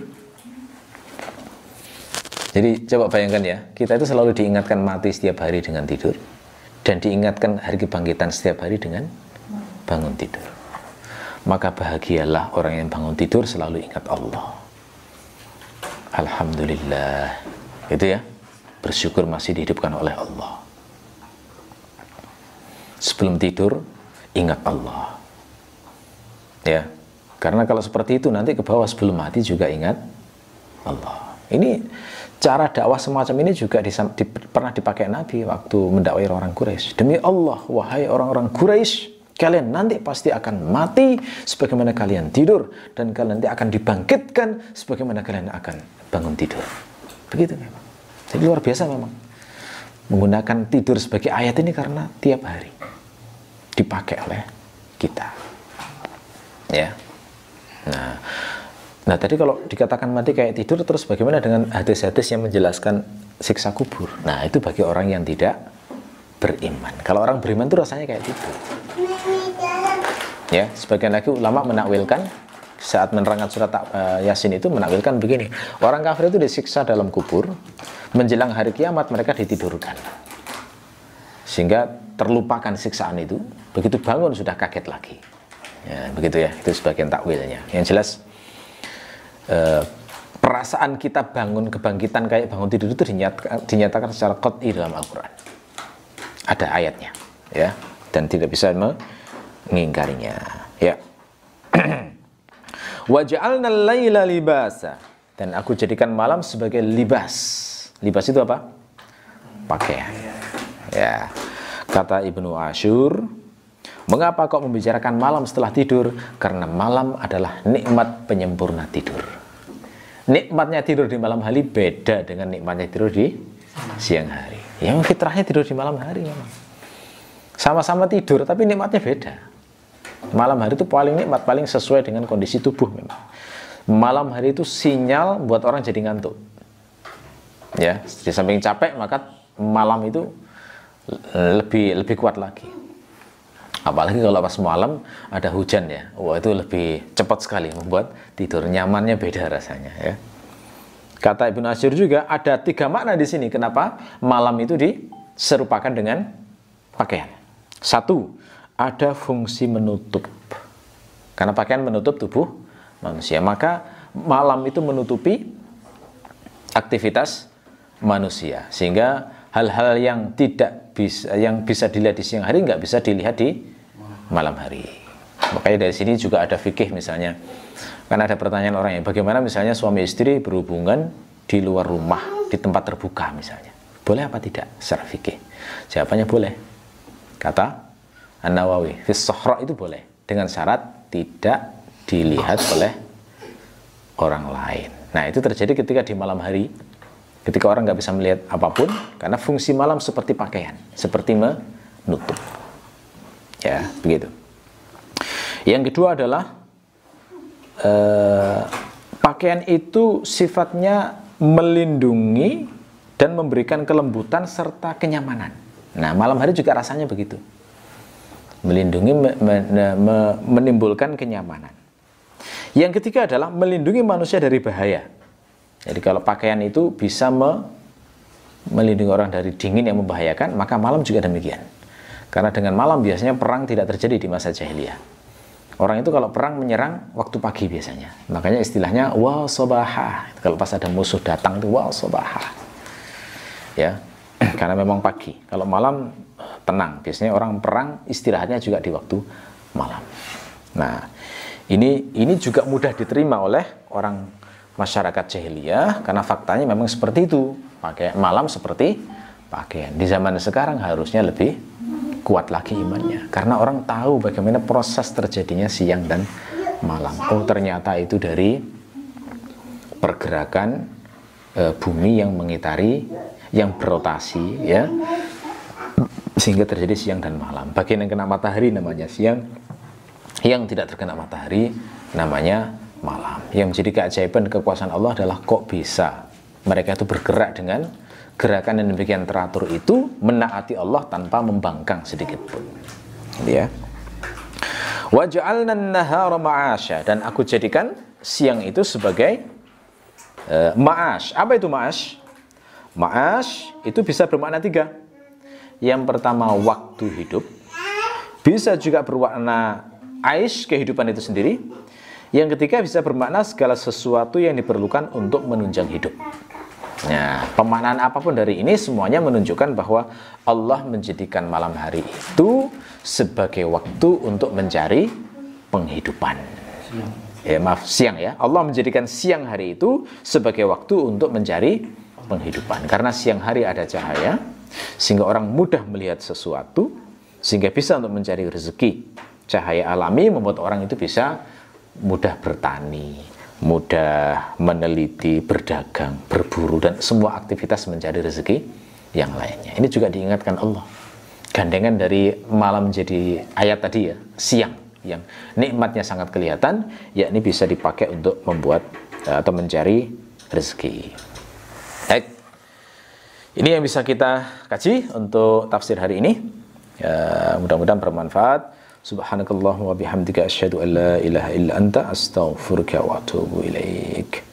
Jadi coba bayangkan ya, kita itu selalu diingatkan mati setiap hari dengan tidur, dan diingatkan hari kebangkitan setiap hari dengan bangun tidur. Maka bahagialah orang yang bangun tidur selalu ingat Allah. Alhamdulillah. Itu ya, bersyukur masih dihidupkan oleh Allah. Sebelum tidur, ingat Allah. Ya, karena kalau seperti itu nanti ke bawah sebelum mati juga ingat Allah. Ini cara dakwah semacam ini juga pernah dipakai Nabi waktu mendakwai orang Quraisy. Demi Allah, wahai orang-orang Quraisy, kalian nanti pasti akan mati sebagaimana kalian tidur, dan kalian nanti akan dibangkitkan sebagaimana kalian akan bangun tidur. Begitu memang. Jadi luar biasa memang menggunakan tidur sebagai ayat ini, karena tiap hari dipakai oleh kita. Ya. Nah, tadi kalau dikatakan mati kayak tidur, terus bagaimana dengan hadis-hadis yang menjelaskan siksa kubur? Nah, itu bagi orang yang tidak beriman. Kalau orang beriman itu rasanya kayak tidur. Ya, sebagian lagi ulama menakwilkan saat menerangkan surat Yasin itu menakwilkan begini. Orang kafir itu disiksa dalam kubur, menjelang hari kiamat mereka ditidurkan. Sehingga terlupakan siksaan itu, begitu bangun sudah kaget lagi. Ya, begitu ya, itu sebagian takwilnya. Yang jelas perasaan kita bangun kebangkitan kayak bangun tidur itu dinyatakan secara qat'i dalam Al-Quran. Ada ayatnya, ya, dan tidak bisa mengingkarinya. Ya. Wa ja'alna al-laila libasa, dan aku jadikan malam sebagai libas. Libas itu apa? Pakaian. Ya. Kata Ibnu Ashur, mengapa kok membicarakan malam setelah tidur? Karena malam adalah nikmat penyempurna tidur. Nikmatnya tidur di malam hari beda dengan nikmatnya tidur di siang hari. Yang fitrahnya tidur di malam hari memang. Sama-sama tidur, tapi nikmatnya beda. Malam hari itu paling nikmat, paling sesuai dengan kondisi tubuh memang. Malam hari itu sinyal buat orang jadi ngantuk. Ya, di samping capek, maka malam itu lebih kuat lagi. Apalagi kalau pas malam ada hujan ya, wah itu lebih cepat sekali membuat tidur, nyamannya beda rasanya ya. Kata Ibnu Ashur juga ada 3 makna di sini kenapa malam itu diserupakan dengan pakaian. 1, ada fungsi menutup, karena pakaian menutup tubuh manusia, maka malam itu menutupi aktivitas manusia, sehingga hal-hal yang bisa dilihat di siang hari nggak bisa dilihat di malam hari. Makanya dari sini juga ada fikih misalnya. Kan ada pertanyaan orang yang bagaimana misalnya suami istri berhubungan di luar rumah, di tempat terbuka misalnya. Boleh apa tidak secara fikih? Jawabannya boleh. Kata An-Nawawi, fis sahra itu boleh, dengan syarat tidak dilihat oleh orang lain. Nah, itu terjadi ketika di malam hari, ketika orang nggak bisa melihat apapun, karena fungsi malam seperti pakaian, seperti menutup. Ya, begitu. Yang kedua adalah pakaian itu sifatnya melindungi dan memberikan kelembutan serta kenyamanan. Nah, malam hari juga rasanya begitu. Melindungi, menimbulkan kenyamanan. Yang ketiga adalah melindungi manusia dari bahaya. Jadi kalau pakaian itu bisa melindungi orang dari dingin yang membahayakan, maka malam juga demikian. Karena dengan malam biasanya perang tidak terjadi di masa jahiliyah. Orang itu kalau perang menyerang waktu pagi biasanya. Makanya istilahnya wal sobaha. Kalau pas ada musuh datang itu wal sobaha. Ya, karena memang pagi. Kalau malam tenang. Biasanya orang perang istirahatnya juga di waktu malam. Nah, ini juga mudah diterima oleh orang masyarakat jahiliyah karena faktanya memang seperti itu. Pakai malam seperti pakaian. Di zaman sekarang harusnya lebih kuat lagi imannya karena orang tahu bagaimana proses terjadinya siang dan malam. Oh, ternyata itu dari pergerakan bumi yang mengitari, yang berotasi, ya, sehingga terjadi siang dan malam. Bagian yang kena matahari namanya siang, yang tidak terkena matahari namanya malam. Yang menjadi keajaiban kekuasaan Allah adalah kok bisa mereka itu bergerak dengan gerakan yang demikian teratur itu, menaati Allah tanpa membangkang sedikit pun. Ya. Wa ja'alna an-nahara ma'asya, dan aku jadikan siang itu sebagai ma'ash. Apa itu ma'ash? Ma'ash itu bisa bermakna 3. Yang pertama waktu hidup, bisa juga bermakna aish, kehidupan itu sendiri. Yang ketiga bisa bermakna segala sesuatu yang diperlukan untuk menunjang hidup. Nah, pemaknaan apapun dari ini semuanya menunjukkan bahwa Allah menjadikan malam hari itu sebagai waktu untuk mencari penghidupan. Siang ya. Allah menjadikan siang hari itu sebagai waktu untuk mencari penghidupan. Karena siang hari ada cahaya, sehingga orang mudah melihat sesuatu, sehingga bisa untuk mencari rezeki. Cahaya alami membuat orang itu bisa mudah bertani, mudah meneliti, berdagang, berburu, dan semua aktivitas mencari rezeki yang lainnya. Ini juga diingatkan Allah. Gandengan dari malam menjadi ayat tadi ya, siang, yang nikmatnya sangat kelihatan, yakni bisa dipakai untuk membuat atau mencari rezeki. Baik, ini yang bisa kita kaji untuk tafsir hari ini. Ya, mudah-mudahan bermanfaat. Subhanakallahumma wa bihamdika asyhadu an la ilaha illa anta astaghfiruka wa atubu ilaik.